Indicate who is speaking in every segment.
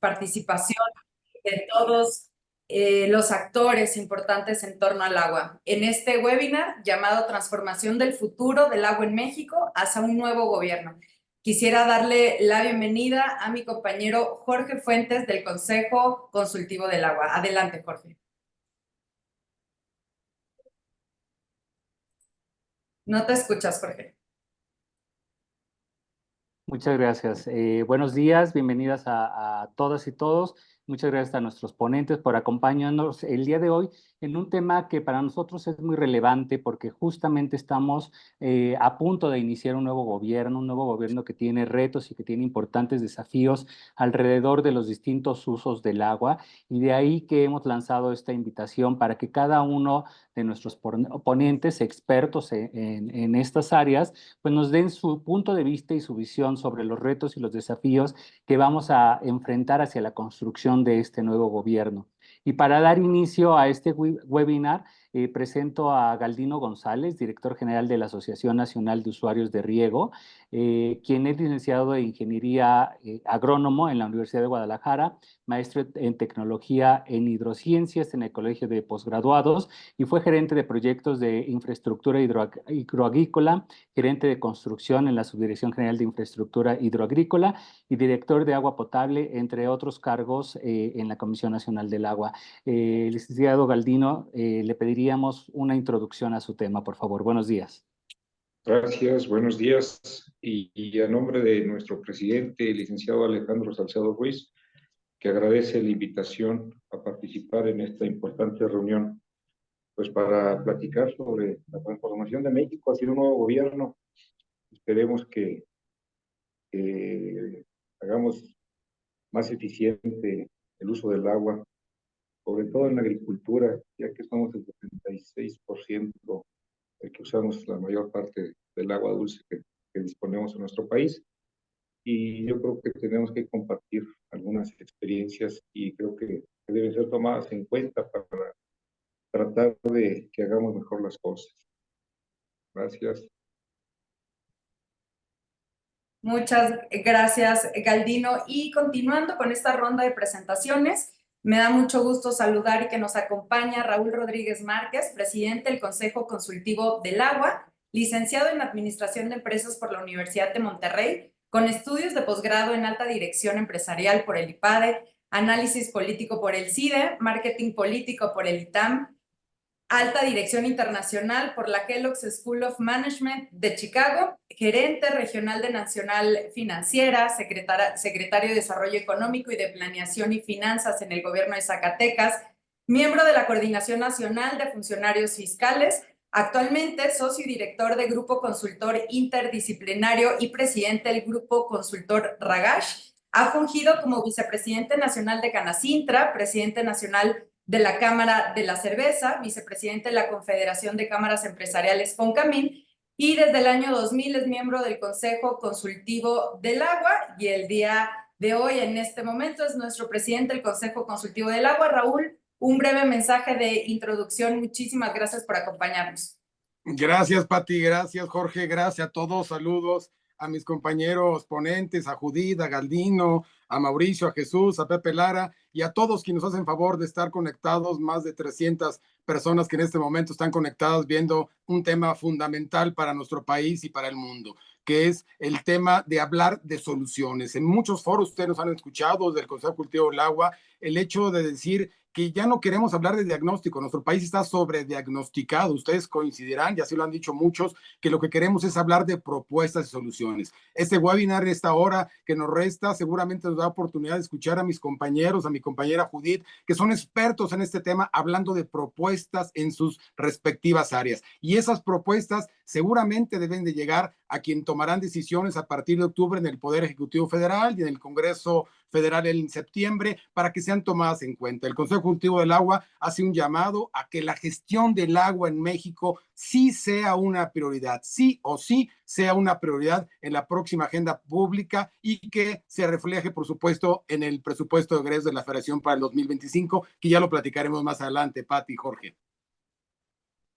Speaker 1: participación de todos los actores importantes en torno al agua. En este webinar llamado Transformación del futuro del agua en México hacia un nuevo gobierno. Quisiera darle la bienvenida a mi compañero Jorge Fuentes del Consejo Consultivo del Agua. Adelante, Jorge. No te escuchas, Jorge.
Speaker 2: Muchas gracias. Buenos días, bienvenidas a todas y todos. Muchas gracias a nuestros ponentes por acompañarnos el día de hoy en un tema que para nosotros es muy relevante porque justamente estamos a punto de iniciar un nuevo gobierno que tiene retos y que tiene importantes desafíos alrededor de los distintos usos del agua, y de ahí que hemos lanzado esta invitación para que cada uno de nuestros ponentes, expertos en estas áreas, pues nos den su punto de vista y su visión sobre los retos y los desafíos que vamos a enfrentar hacia la construcción de este nuevo gobierno. Y para dar inicio a este webinar, presento a Galdino González, director general de la Asociación Nacional de Usuarios de Riego, quien es licenciado de Ingeniería Agrónomo en la Universidad de Guadalajara, maestro en Tecnología en Hidrociencias en el Colegio de Posgraduados y fue gerente de proyectos de infraestructura hidroagrícola, gerente de construcción en la Subdirección General de Infraestructura Hidroagrícola y director de agua potable, entre otros cargos en la Comisión Nacional del Agua. Licenciado Galdino, le pediríamos una introducción a su tema, por favor. Buenos días.
Speaker 3: Gracias, buenos días. Y a nombre de nuestro presidente, el licenciado Alejandro Salcedo Ruiz, que agradece la invitación a participar en esta importante reunión, pues para platicar sobre la transformación de México hacia un nuevo gobierno. Esperemos que hagamos más eficiente el uso del agua, sobre todo en la agricultura, ya que somos el 76% el que usamos la mayor parte del agua dulce que disponemos en nuestro país. Y yo creo que tenemos que compartir algunas experiencias y creo que deben ser tomadas en cuenta para tratar de que hagamos mejor las cosas. Gracias.
Speaker 1: Muchas gracias, Galdino. Y continuando con esta ronda de presentaciones, me da mucho gusto saludar y que nos acompaña Raúl Rodríguez Márquez, presidente del Consejo Consultivo del Agua, licenciado en Administración de Empresas por la Universidad de Monterrey, con estudios de posgrado en Alta Dirección Empresarial por el IPADE, Análisis Político por el CIDE, Marketing Político por el ITAM, Alta Dirección Internacional por la Kellogg's School of Management de Chicago, gerente regional de Nacional Financiera, secretario de Desarrollo Económico y de Planeación y Finanzas en el Gobierno de Zacatecas, miembro de la Coordinación Nacional de Funcionarios Fiscales, actualmente socio y director de Grupo Consultor Interdisciplinario y presidente del Grupo Consultor Ragash. Ha fungido como vicepresidente nacional de Canacintra, presidente nacional de la Cámara de la Cerveza, vicepresidente de la Confederación de Cámaras Empresariales FONCAMIN, y desde el año 2000 es miembro del Consejo Consultivo del Agua, y el día de hoy, en este momento, es nuestro presidente del Consejo Consultivo del Agua. Raúl, un breve mensaje de introducción. Muchísimas gracias por acompañarnos.
Speaker 4: Gracias, Pati, gracias, Jorge, gracias a todos, saludos a mis compañeros ponentes, a Judith, a Galdino, a Mauricio, a Jesús, a Pepe Lara y a todos quienes nos hacen favor de estar conectados, más de 300 personas que en este momento están conectadas viendo un tema fundamental para nuestro país y para el mundo, que es el tema de hablar de soluciones. En muchos foros ustedes nos han escuchado del Consejo Consultivo del Agua, el hecho de decir que ya no queremos hablar de diagnóstico, nuestro país está sobrediagnosticado, ustedes coincidirán, y así lo han dicho muchos, que lo que queremos es hablar de propuestas y soluciones. Este webinar, esta hora que nos resta, seguramente nos da oportunidad de escuchar a mis compañeros, a mi compañera Judith, que son expertos en este tema, hablando de propuestas en sus respectivas áreas. Y esas propuestas seguramente deben de llegar a quien tomarán decisiones a partir de octubre en el Poder Ejecutivo Federal y en el Congreso Federal en septiembre, para que sean tomadas en cuenta. El Consejo Consultivo del Agua hace un llamado a que la gestión del agua en México sí sea una prioridad, sí o sí sea una prioridad en la próxima agenda pública y que se refleje, por supuesto, en el presupuesto de egresos de la Federación para el 2025, que ya lo platicaremos más adelante, Pati y Jorge.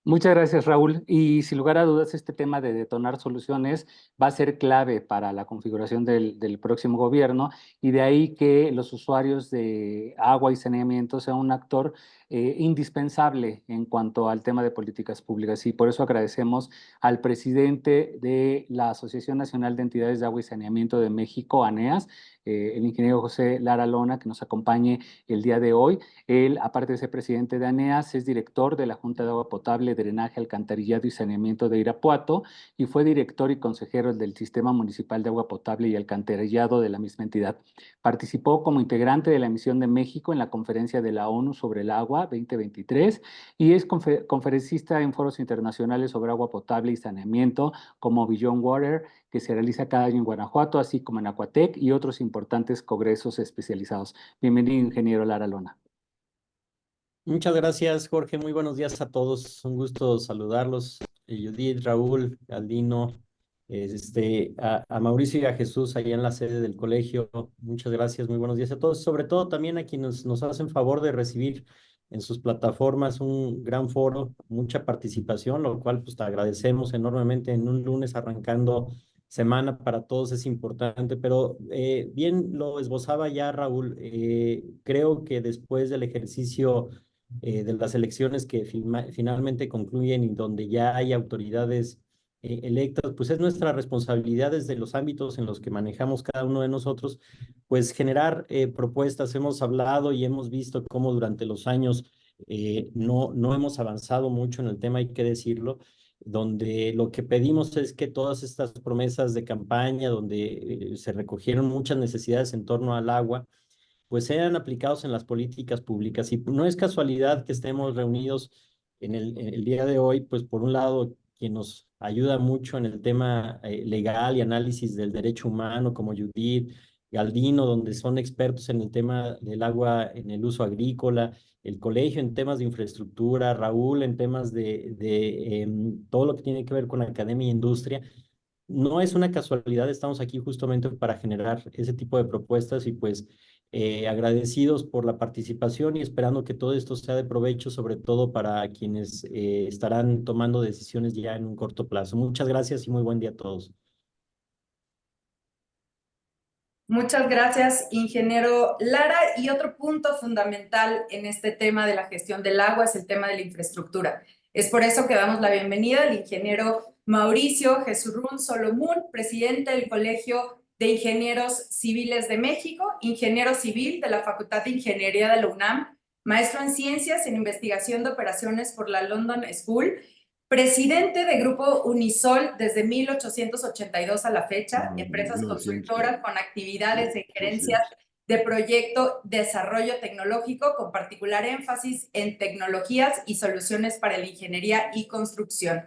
Speaker 2: Muchas gracias, Raúl. Y sin lugar a dudas, este tema de detonar soluciones va a ser clave para la configuración del próximo gobierno, y de ahí que los usuarios de agua y saneamiento sean un actor indispensable en cuanto al tema de políticas públicas. Y por eso agradecemos al presidente de la Asociación Nacional de Entidades de Agua y Saneamiento de México, ANEAS, el ingeniero José Lara Lona, que nos acompañe el día de hoy. Él, aparte de ser presidente de ANEAS, es director de la Junta de Agua Potable, Drenaje, Alcantarillado y Saneamiento de Irapuato, y fue director y consejero del Sistema Municipal de Agua Potable y Alcantarillado de la misma entidad. Participó como integrante de la misión de México en la Conferencia de la ONU sobre el Agua 2023 y es conferencista en foros internacionales sobre agua potable y saneamiento como Beyond Water, que se realiza cada año en Guanajuato, así como en Aquatec y otros importantes congresos especializados. Bienvenido, ingeniero Lara Lona.
Speaker 5: Muchas gracias, Jorge. Muy buenos días a todos. Un gusto saludarlos. Judith, Raúl, Aldino, a Mauricio y a Jesús allá en la sede del colegio. Muchas gracias. Muy buenos días a todos. Sobre todo también a quienes nos hacen favor de recibir en sus plataformas un gran foro, mucha participación, lo cual pues te agradecemos enormemente en un lunes arrancando semana para todos es importante, pero bien lo esbozaba ya Raúl. Creo que después del ejercicio de las elecciones que finalmente concluyen y donde ya hay autoridades electas, pues es nuestra responsabilidad desde los ámbitos en los que manejamos cada uno de nosotros, pues generar propuestas. Hemos hablado y hemos visto cómo durante los años no hemos avanzado mucho en el tema, hay que decirlo, donde lo que pedimos es que todas estas promesas de campaña, donde se recogieron muchas necesidades en torno al agua, pues sean aplicados en las políticas públicas. Y no es casualidad que estemos reunidos en el día de hoy, pues por un lado, quien nos ayuda mucho en el tema legal y análisis del derecho humano, como Judith, Galdino, donde son expertos en el tema del agua en el uso agrícola, el colegio en temas de infraestructura, Raúl en temas de todo lo que tiene que ver con academia e industria. No es una casualidad, estamos aquí justamente para generar ese tipo de propuestas y pues agradecidos por la participación y esperando que todo esto sea de provecho, sobre todo para quienes estarán tomando decisiones ya en un corto plazo. Muchas gracias y muy buen día a todos.
Speaker 1: Muchas gracias, ingeniero Lara. Y otro punto fundamental en este tema de la gestión del agua es el tema de la infraestructura. Es por eso que damos la bienvenida al ingeniero Mauricio Jesurún Solomún, presidente del Colegio de Ingenieros Civiles de México, ingeniero civil de la Facultad de Ingeniería de la UNAM, maestro en Ciencias en Investigación de Operaciones por la London School, presidente de Grupo Unisol desde 1882 a la fecha, empresas consultoras con actividades de gerencia de proyecto desarrollo tecnológico con particular énfasis en tecnologías y soluciones para la ingeniería y construcción.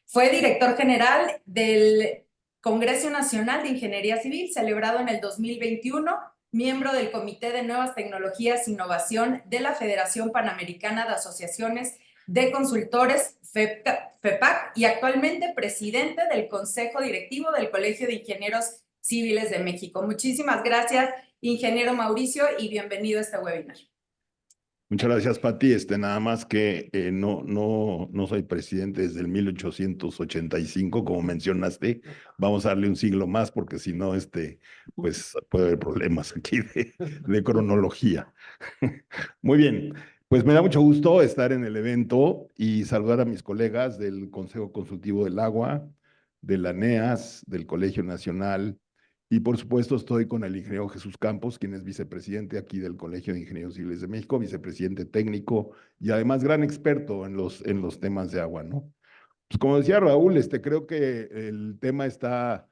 Speaker 1: Fue director general del Congreso Nacional de Ingeniería Civil celebrado en el 2021, miembro del Comité de Nuevas Tecnologías e Innovación de la Federación Panamericana de Asociaciones de Consultores, FEPAC, y actualmente presidente del Consejo Directivo del Colegio de Ingenieros Civiles de México. Muchísimas gracias, ingeniero Mauricio, y bienvenido a este webinar.
Speaker 6: Muchas gracias, Pati. Nada más que no soy presidente desde el 1885, como mencionaste. Vamos a darle un siglo más porque si no, pues puede haber problemas aquí de cronología. Muy bien, pues me da mucho gusto estar en el evento y saludar a mis colegas del Consejo Consultivo del Agua, de la ANEAS, del Colegio Nacional. Y por supuesto estoy con el ingeniero Jesús Campos, quien es vicepresidente aquí del Colegio de Ingenieros Civiles de México, vicepresidente técnico y además gran experto en los temas de agua, ¿no? Pues como decía Raúl, creo que el tema está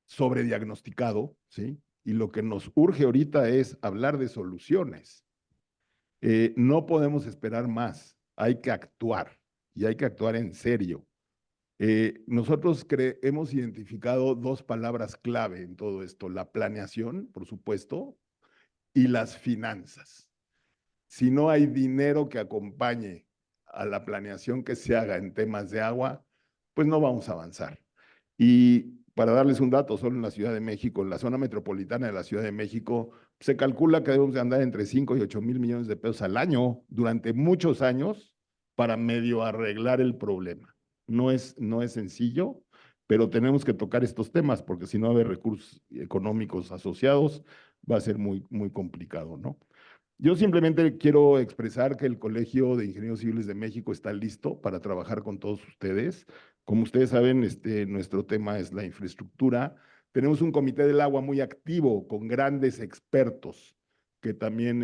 Speaker 6: sobrediagnosticado, ¿sí? Y lo que nos urge ahorita es hablar de soluciones. No podemos esperar más, hay que actuar y hay que actuar en serio. Nosotros hemos identificado dos palabras clave en todo esto, la planeación, por supuesto, y las finanzas. Si no hay dinero que acompañe a la planeación que se haga en temas de agua, pues no vamos a avanzar. Y para darles un dato, solo en la Ciudad de México, en la zona metropolitana de la Ciudad de México, se calcula que debemos de andar entre 5 y 8 mil millones de pesos al año durante muchos años para medio arreglar el problema. No es sencillo, pero tenemos que tocar estos temas, porque si no hay recursos económicos asociados, va a ser muy, muy complicado, ¿no? Yo simplemente quiero expresar que el Colegio de Ingenieros Civiles de México está listo para trabajar con todos ustedes. Como ustedes saben, nuestro tema es la infraestructura. Tenemos un comité del agua muy activo, con grandes expertos, que también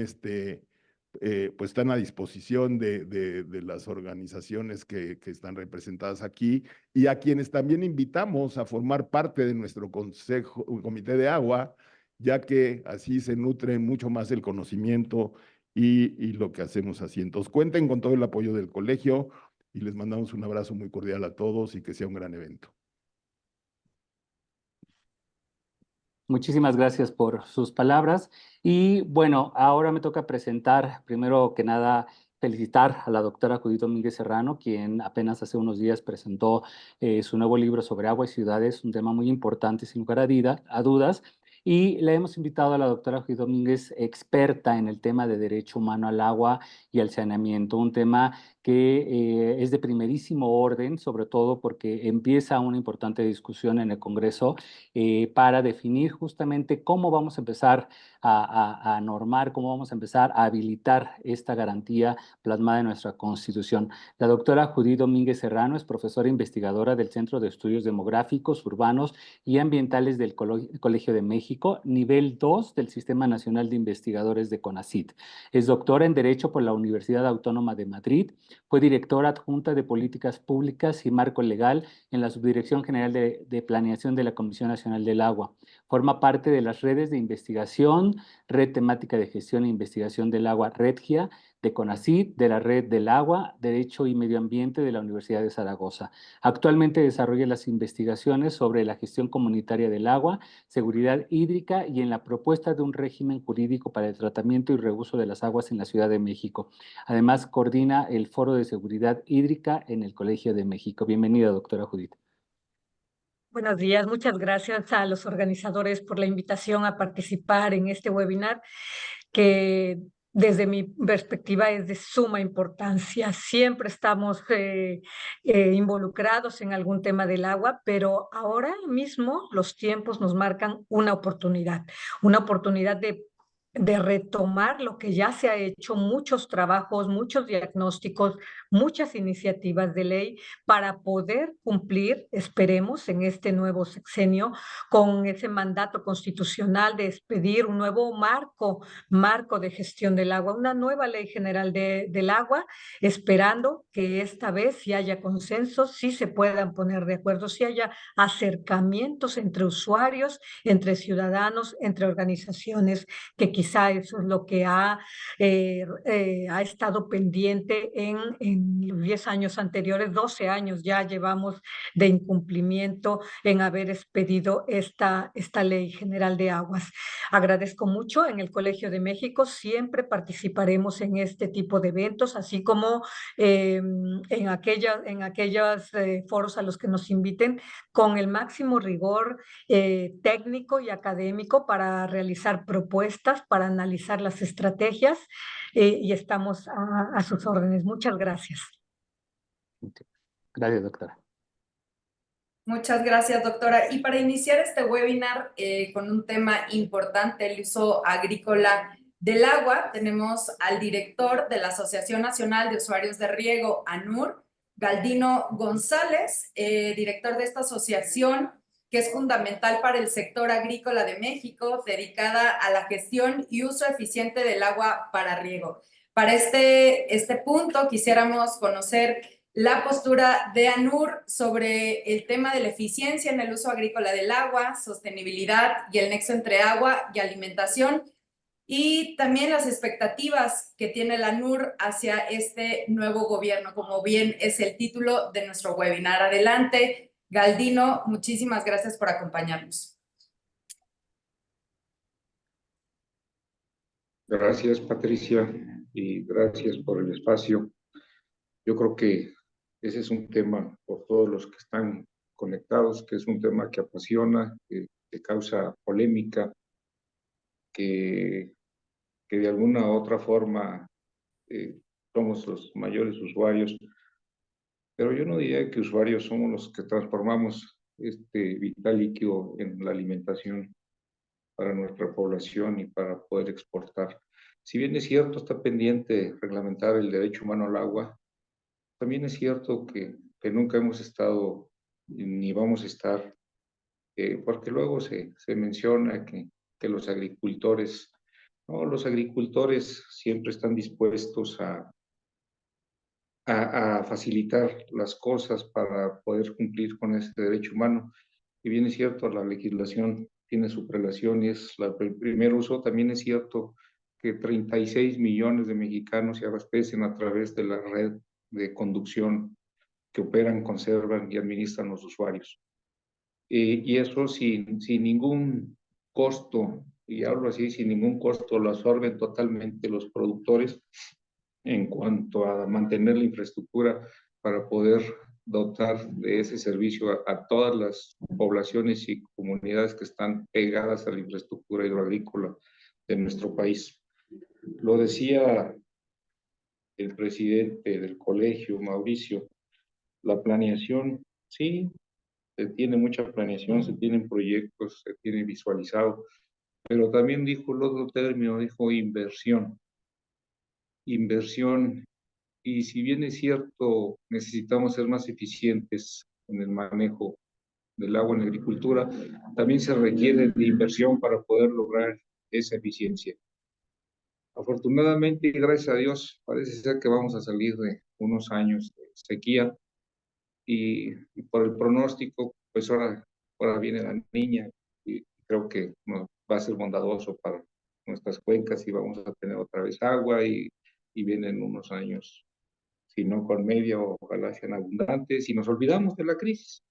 Speaker 6: pues están a disposición de las organizaciones que están representadas aquí, y a quienes también invitamos a formar parte de nuestro comité de agua, ya que así se nutre mucho más el conocimiento y lo que hacemos así. Entonces, cuenten con todo el apoyo del colegio y les mandamos un abrazo muy cordial a todos y que sea un gran evento.
Speaker 2: Muchísimas gracias por sus palabras. Y bueno, ahora me toca presentar, primero que nada, felicitar a la doctora Judith Domínguez Serrano, quien apenas hace unos días presentó su nuevo libro sobre agua y ciudades, un tema muy importante, sin lugar a dudas. Y le hemos invitado a la doctora Judith Domínguez, experta en el tema de derecho humano al agua y al saneamiento, un tema que es de primerísimo orden, sobre todo porque empieza una importante discusión en el Congreso para definir justamente cómo vamos a empezar a normar, cómo vamos a empezar a habilitar esta garantía plasmada en nuestra Constitución. La doctora Judith Domínguez Serrano es profesora investigadora del Centro de Estudios Demográficos, Urbanos y Ambientales del Colegio de México, nivel 2 del Sistema Nacional de Investigadores de CONACYT. Es doctora en Derecho por la Universidad Autónoma de Madrid, fue directora adjunta de Políticas Públicas y Marco Legal en la Subdirección General de Planeación de la Comisión Nacional del Agua. Forma parte de las redes de investigación, Red Temática de Gestión e Investigación del Agua, REDGIA, de CONACYT, de la Red del Agua, Derecho y Medio Ambiente de la Universidad de Zaragoza. Actualmente desarrolla las investigaciones sobre la gestión comunitaria del agua, seguridad hídrica y en la propuesta de un régimen jurídico para el tratamiento y reuso de las aguas en la Ciudad de México. Además, coordina el Foro de Seguridad Hídrica en el Colegio de México. Bienvenida, doctora Judith.
Speaker 7: Buenos días, muchas gracias a los organizadores por la invitación a participar en este webinar que desde mi perspectiva es de suma importancia. Siempre estamos involucrados en algún tema del agua, pero ahora mismo los tiempos nos marcan una oportunidad de retomar lo que ya se ha hecho, muchos trabajos, muchos diagnósticos, muchas iniciativas de ley para poder cumplir, esperemos, en este nuevo sexenio, con ese mandato constitucional de expedir un nuevo marco de gestión del agua, una nueva ley general del agua, esperando que esta vez sí haya consenso, sí se puedan poner de acuerdo, sí haya acercamientos entre usuarios, entre ciudadanos, entre organizaciones, que quizá eso es lo que ha estado pendiente en los 10 años anteriores, 12 años ya llevamos de incumplimiento en haber expedido esta ley general de aguas. Agradezco mucho. En el Colegio de México siempre participaremos en este tipo de eventos, así como en aquellos foros a los que nos inviten, con el máximo rigor técnico y académico para realizar propuestas, para analizar las estrategias y estamos a sus órdenes. Muchas gracias.
Speaker 2: Gracias, doctora.
Speaker 1: Muchas gracias, doctora. Y para iniciar este webinar con un tema importante, el uso agrícola del agua, tenemos al director de la Asociación Nacional de Usuarios de Riego, ANUR, Galdino González, director de esta asociación, que es fundamental para el sector agrícola de México, dedicada a la gestión y uso eficiente del agua para riego. Para este punto quisiéramos conocer la postura de ANUR sobre el tema de la eficiencia en el uso agrícola del agua, sostenibilidad y el nexo entre agua y alimentación, y también las expectativas que tiene la ANUR hacia este nuevo gobierno, como bien es el título de nuestro webinar. Adelante, Galdino, muchísimas gracias por acompañarnos.
Speaker 3: Gracias, Patricia, y gracias por el espacio. Yo creo que ese es un tema, por todos los que están conectados, que es un tema que apasiona, que causa polémica, que de alguna u otra forma somos los mayores usuarios, pero yo no diría que usuarios somos los que transformamos este vital líquido en la alimentación para nuestra población y para poder exportar. Si bien es cierto, está pendiente reglamentar el derecho humano al agua, también es cierto que nunca hemos estado ni vamos a estar, porque luego se menciona que los agricultores, no, los agricultores siempre están dispuestos a facilitar las cosas para poder cumplir con ese derecho humano. Y bien es cierto, la legislación tiene su prelación y es el primer uso. También es cierto que 36 millones de mexicanos se abastecen a través de la red de conducción que operan, conservan y administran los usuarios. Y eso sin ningún costo, y hablo así, sin ningún costo, lo absorben totalmente los productores en cuanto a mantener la infraestructura para poder dotar de ese servicio a todas las poblaciones y comunidades que están pegadas a la infraestructura hidroagrícola de nuestro país. Lo decía el presidente del colegio, Mauricio, la planeación, sí, se tiene mucha planeación, se tienen proyectos, se tiene visualizado, pero también dijo el otro término, dijo inversión. Inversión. Y si bien es cierto, necesitamos ser más eficientes en el manejo del agua en la agricultura, también se requiere de inversión para poder lograr esa eficiencia. Afortunadamente, y gracias a Dios, parece ser que vamos a salir de unos años de sequía y por el pronóstico, pues ahora viene la niña y creo que va a ser bondadoso para nuestras cuencas y vamos a tener otra vez agua y vienen unos años, si no con medio, ojalá sean abundantes, y nos olvidamos de la crisis.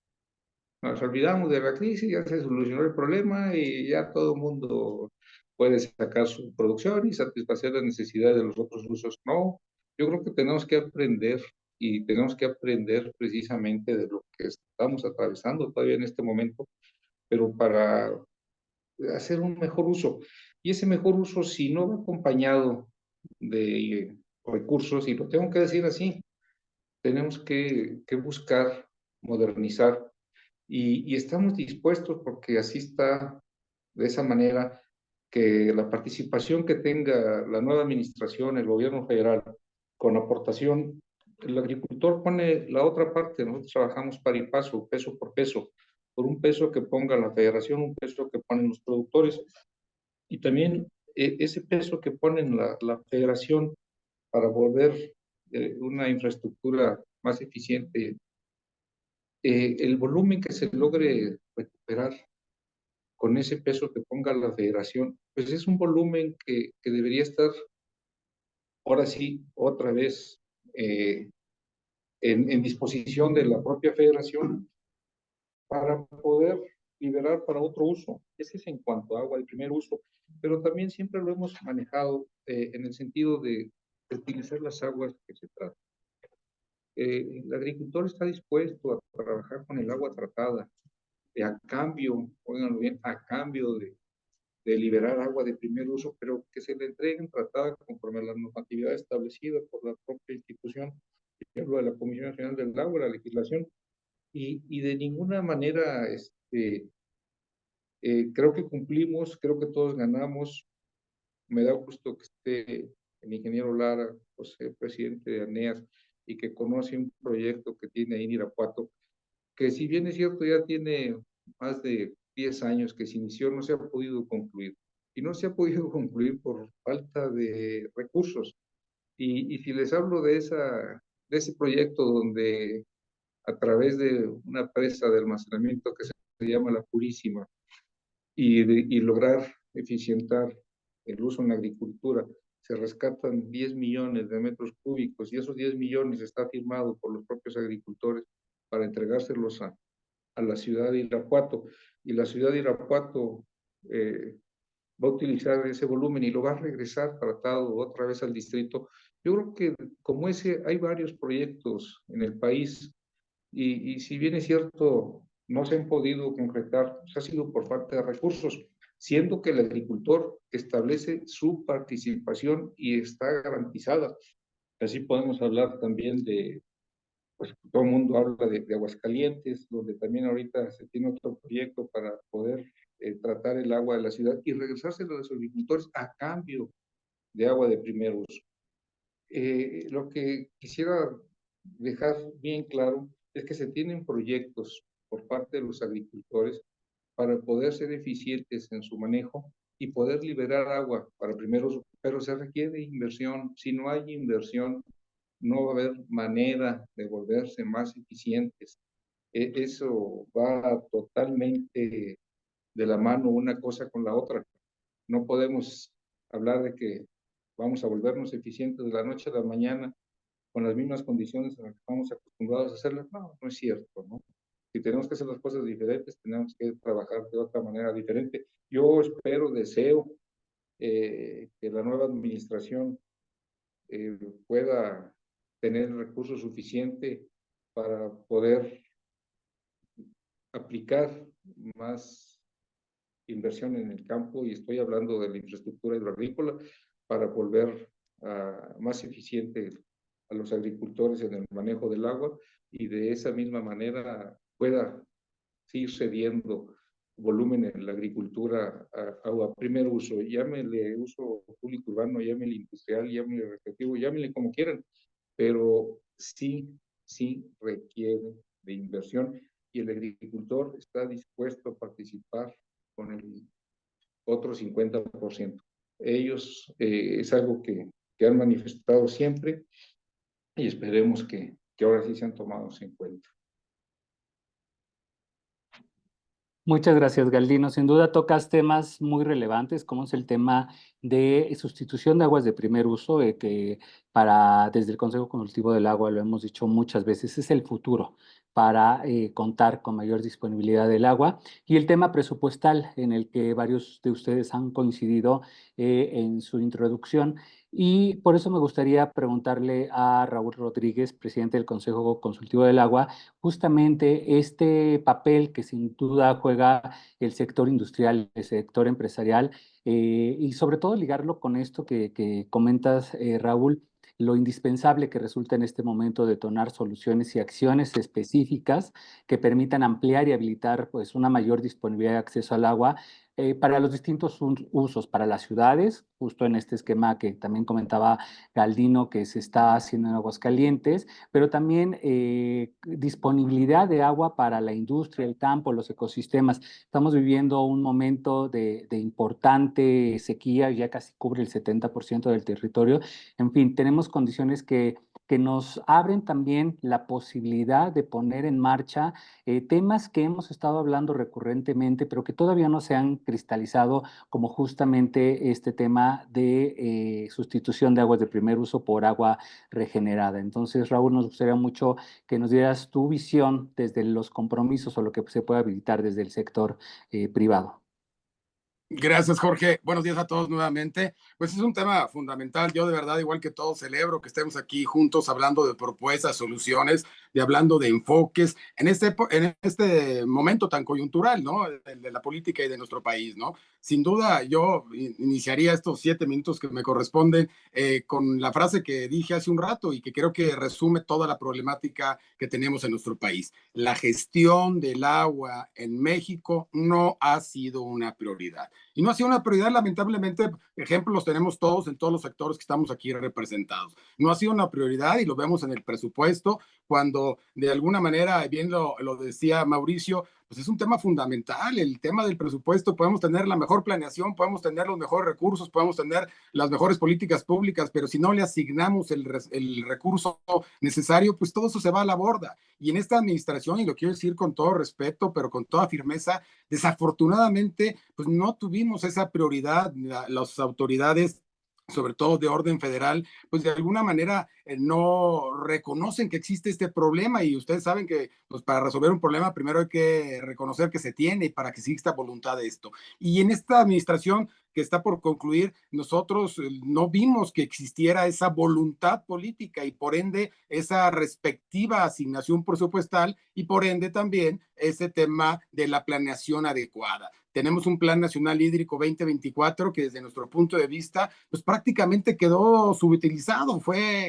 Speaker 3: Nos olvidamos de la crisis, ya se solucionó el problema y ya todo el mundo puede sacar su producción y satisfacer las necesidades de los otros usos. No, yo creo que tenemos que aprender y tenemos que aprender precisamente de lo que estamos atravesando todavía en este momento, pero para hacer un mejor uso. Y ese mejor uso, si no va acompañado de recursos, y lo tengo que decir así, tenemos que buscar modernizar y estamos dispuestos porque así está, de esa manera, que la participación que tenga la nueva administración, el gobierno federal, con aportación, el agricultor pone la otra parte, nosotros trabajamos par y paso, peso por peso, por un peso que ponga la federación, un peso que ponen los productores, y también ese peso que ponen la federación para volver una infraestructura más eficiente, el volumen que se logre recuperar con ese peso que ponga la federación, pues es un volumen que debería estar ahora sí, otra vez en disposición de la propia federación para poder liberar para otro uso. Ese es en cuanto a agua, el primer uso, pero también siempre lo hemos manejado en el sentido de utilizar las aguas que se tratan. El agricultor está dispuesto a trabajar con el agua tratada, a cambio, óiganlo bien, a cambio de liberar agua de primer uso, pero que se le entreguen tratada conforme a la normatividad establecida por la propia institución, por ejemplo, de la Comisión Nacional del Agua, la legislación, y de ninguna manera creo que cumplimos, creo que todos ganamos. Me da gusto que esté el ingeniero Lara, José, presidente de ANEAS, y que conoce un proyecto que tiene ahí en Irapuato, que si bien es cierto ya tiene más de 10 años que se inició, no se ha podido concluir. Y no se ha podido concluir por falta de recursos. Y si les hablo de ese proyecto donde a través de una presa de almacenamiento que se llama La Purísima y lograr eficientar el uso en la agricultura, se rescatan 10 millones de metros cúbicos y esos 10 millones está firmado por los propios agricultores para entregárselos a la ciudad de Irapuato, y la ciudad de Irapuato va a utilizar ese volumen y lo va a regresar tratado otra vez al distrito. Yo creo que como ese hay varios proyectos en el país y si bien es cierto no se han podido concretar, pues ha sido por falta de recursos, siendo que el agricultor establece su participación y está garantizada. Así podemos hablar también pues todo el mundo habla de Aguascalientes, donde también ahorita se tiene otro proyecto para poder tratar el agua de la ciudad y regresárselo a los agricultores a cambio de agua de primer uso. Lo que quisiera dejar bien claro es que se tienen proyectos por parte de los agricultores para poder ser eficientes en su manejo y poder liberar agua para primer uso, pero se requiere inversión. Si no hay inversión, no va a haber manera de volverse más eficientes. Eso va totalmente de la mano una cosa con la otra. No podemos hablar de que vamos a volvernos eficientes de la noche a la mañana con las mismas condiciones en las que estamos acostumbrados a hacerlas. No, no es cierto, ¿no? Si tenemos que hacer las cosas diferentes, tenemos que trabajar de otra manera diferente. Yo espero, deseo que la nueva administración pueda tener el recurso suficiente para poder aplicar más inversión en el campo, y estoy hablando de la infraestructura hidroagrícola, para volver más eficiente a los agricultores en el manejo del agua, y de esa misma manera pueda seguir cediendo volumen en la agricultura a primer uso. Llámele uso público urbano, llámele industrial, llámele recreativo, llámele como quieran, pero sí requiere de inversión, y el agricultor está dispuesto a participar con el otro 50%. Ellos es algo que han manifestado siempre, y esperemos que ahora sí sean tomados en cuenta.
Speaker 2: Muchas gracias, Galdino. Sin duda tocas temas muy relevantes, como es el tema de sustitución de aguas de primer uso, que desde el Consejo Consultivo del Agua lo hemos dicho muchas veces, es el futuro para contar con mayor disponibilidad del agua. Y el tema presupuestal, en el que varios de ustedes han coincidido en su introducción. Y por eso me gustaría preguntarle a Raúl Rodríguez, presidente del Consejo Consultivo del Agua, justamente este papel que sin duda juega el sector industrial, el sector empresarial, y sobre todo ligarlo con esto que comentas, Raúl, lo indispensable que resulta en este momento detonar soluciones y acciones específicas que permitan ampliar y habilitar pues, una mayor disponibilidad de acceso al agua para los distintos usos, para las ciudades, justo en este esquema que también comentaba Galdino, que se está haciendo en Aguascalientes, pero también disponibilidad de agua para la industria, el campo, los ecosistemas. Estamos viviendo un momento de importante sequía, ya casi cubre el 70% del territorio. En fin, tenemos condiciones que nos abren también la posibilidad de poner en marcha temas que hemos estado hablando recurrentemente, pero que todavía no se han cristalizado, como justamente este tema de sustitución de aguas de primer uso por agua regenerada. Entonces, Raúl, nos gustaría mucho que nos dieras tu visión desde los compromisos o lo que se puede habilitar desde el sector privado.
Speaker 4: Gracias, Jorge. Buenos días a todos nuevamente. Pues es un tema fundamental. Yo de verdad, igual que todos, celebro que estemos aquí juntos hablando de propuestas, soluciones, hablando de enfoques en este momento tan coyuntural, ¿no? De la política y de nuestro país, ¿no? Sin duda, yo iniciaría estos 7 minutos que me corresponden con la frase que dije hace un rato y que creo que resume toda la problemática que tenemos en nuestro país. La gestión del agua en México no ha sido una prioridad. Y no ha sido una prioridad, lamentablemente, ejemplos los tenemos todos en todos los sectores que estamos aquí representados. No ha sido una prioridad, y lo vemos en el presupuesto, cuando de alguna manera, bien lo decía Mauricio, pues es un tema fundamental, el tema del presupuesto. Podemos tener la mejor planeación, podemos tener los mejores recursos, podemos tener las mejores políticas públicas, pero si no le asignamos el recurso necesario, pues todo eso se va a la borda. Y en esta administración, y lo quiero decir con todo respeto, pero con toda firmeza, desafortunadamente, pues no tuvimos esa prioridad. Las autoridades, sobre todo de orden federal, pues de alguna manera no reconocen que existe este problema, y ustedes saben que pues para resolver un problema primero hay que reconocer que se tiene, y para que exista voluntad de esto. Y en esta administración que está por concluir, nosotros no vimos que existiera esa voluntad política, y por ende esa respectiva asignación presupuestal, y por ende también ese tema de la planeación adecuada. tenemos un Plan Nacional Hídrico 2024 que desde nuestro punto de vista, pues prácticamente quedó subutilizado,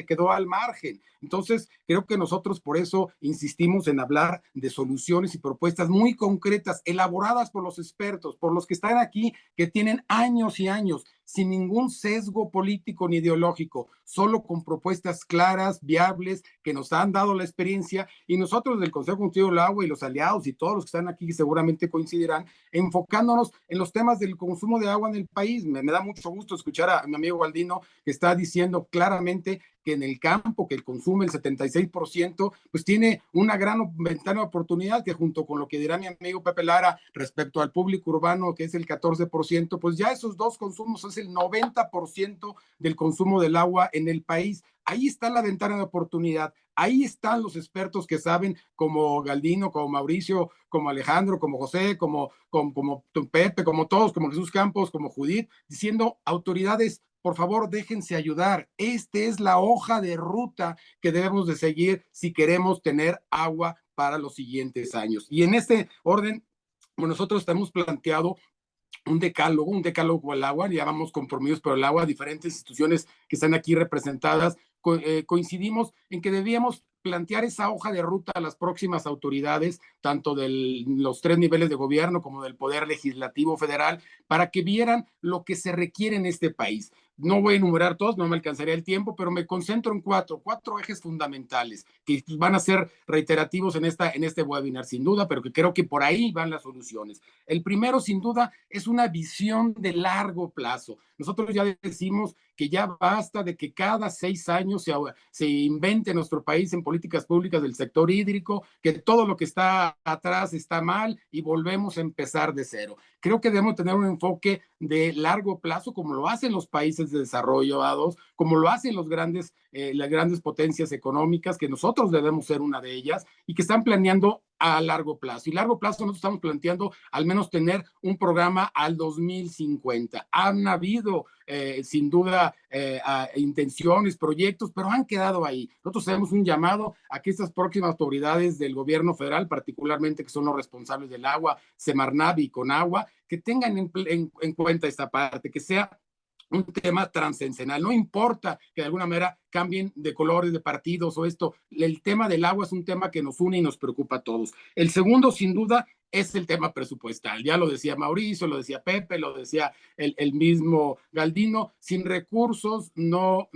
Speaker 4: quedó al margen. Entonces, creo que nosotros por eso insistimos en hablar de soluciones y propuestas muy concretas, elaboradas por los expertos, por los que están aquí, que tienen años y años, sin ningún sesgo político ni ideológico, solo con propuestas claras, viables, que nos han dado la experiencia, y nosotros del Consejo Consultivo del Agua y los aliados y todos los que están aquí seguramente coincidirán, enfocándonos en los temas del consumo de agua en el país. Me da mucho gusto escuchar a mi amigo Galdino, que está diciendo claramente que en el campo, que el consume el 76%, pues tiene una gran ventana de oportunidad, que junto con lo que dirá mi amigo Pepe Lara respecto al público urbano, que es el 14%, pues ya esos dos consumos es el 90% del consumo del agua en el país. Ahí está la ventana de oportunidad, ahí están los expertos que saben, como Galdino, como Mauricio, como Alejandro, como José, como Pepe, como todos, como Jesús Campos, como Judith, diciendo: autoridades, por favor, déjense ayudar. Esta es la hoja de ruta que debemos de seguir si queremos tener agua para los siguientes años. Y en este orden, nosotros estamos planteado un decálogo al agua, llamamos compromisos por el agua, diferentes instituciones que están aquí representadas, coincidimos en que debíamos plantear esa hoja de ruta a las próximas autoridades, tanto de los 3 niveles de gobierno como del Poder Legislativo Federal, para que vieran lo que se requiere en este país. No voy a enumerar todos, no me alcanzaría el tiempo, pero me concentro en cuatro ejes fundamentales que van a ser reiterativos en este webinar, sin duda, pero que creo que por ahí van las soluciones. El primero, sin duda, es una visión de largo plazo. Nosotros ya decimos que ya basta de que cada 6 años se invente en nuestro país en políticas públicas del sector hídrico, que todo lo que está atrás está mal y volvemos a empezar de cero. Creo que debemos tener un enfoque de largo plazo, como lo hacen los países de desarrollo, como lo hacen las grandes potencias económicas, que nosotros debemos ser una de ellas, y que están planeando a largo plazo. Y largo plazo nosotros estamos planteando al menos tener un programa al 2050. Han habido sin duda intenciones, proyectos, pero han quedado ahí. Nosotros hacemos un llamado a que estas próximas autoridades del gobierno federal, particularmente que son los responsables del agua, Semarnat y Conagua, que tengan en cuenta esta parte, que sea un tema transcendental. No importa que de alguna manera cambien de colores, de partidos o esto. El tema del agua es un tema que nos une y nos preocupa a todos. El segundo, sin duda, es el tema presupuestal. Ya lo decía Mauricio, lo decía Pepe, lo decía el mismo Galdino. Sin recursos no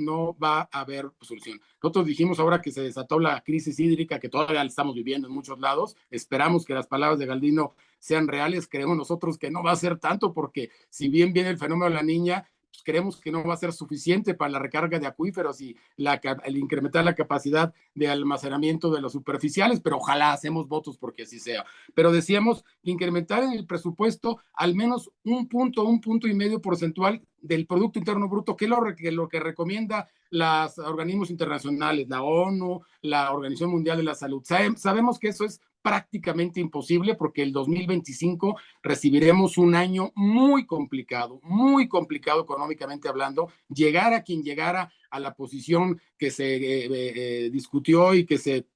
Speaker 4: va a haber solución. Nosotros dijimos, ahora que se desató la crisis hídrica, que todavía la estamos viviendo en muchos lados, esperamos que las palabras de Galdino sean reales. Creemos nosotros que no va a ser tanto, porque si bien viene el fenómeno de la Niña, pues creemos que no va a ser suficiente para la recarga de acuíferos y el incrementar la capacidad de almacenamiento de los superficiales, pero ojalá hacemos votos porque así sea. Pero decíamos que incrementar en el presupuesto al menos un punto y medio porcentual del Producto Interno Bruto, que es lo que recomienda los organismos internacionales, la ONU, la Organización Mundial de la Salud. Sabemos que eso es prácticamente imposible, porque el 2025 recibiremos un año muy complicado económicamente hablando. Llegar a quien llegara a la posición que se discutió y que se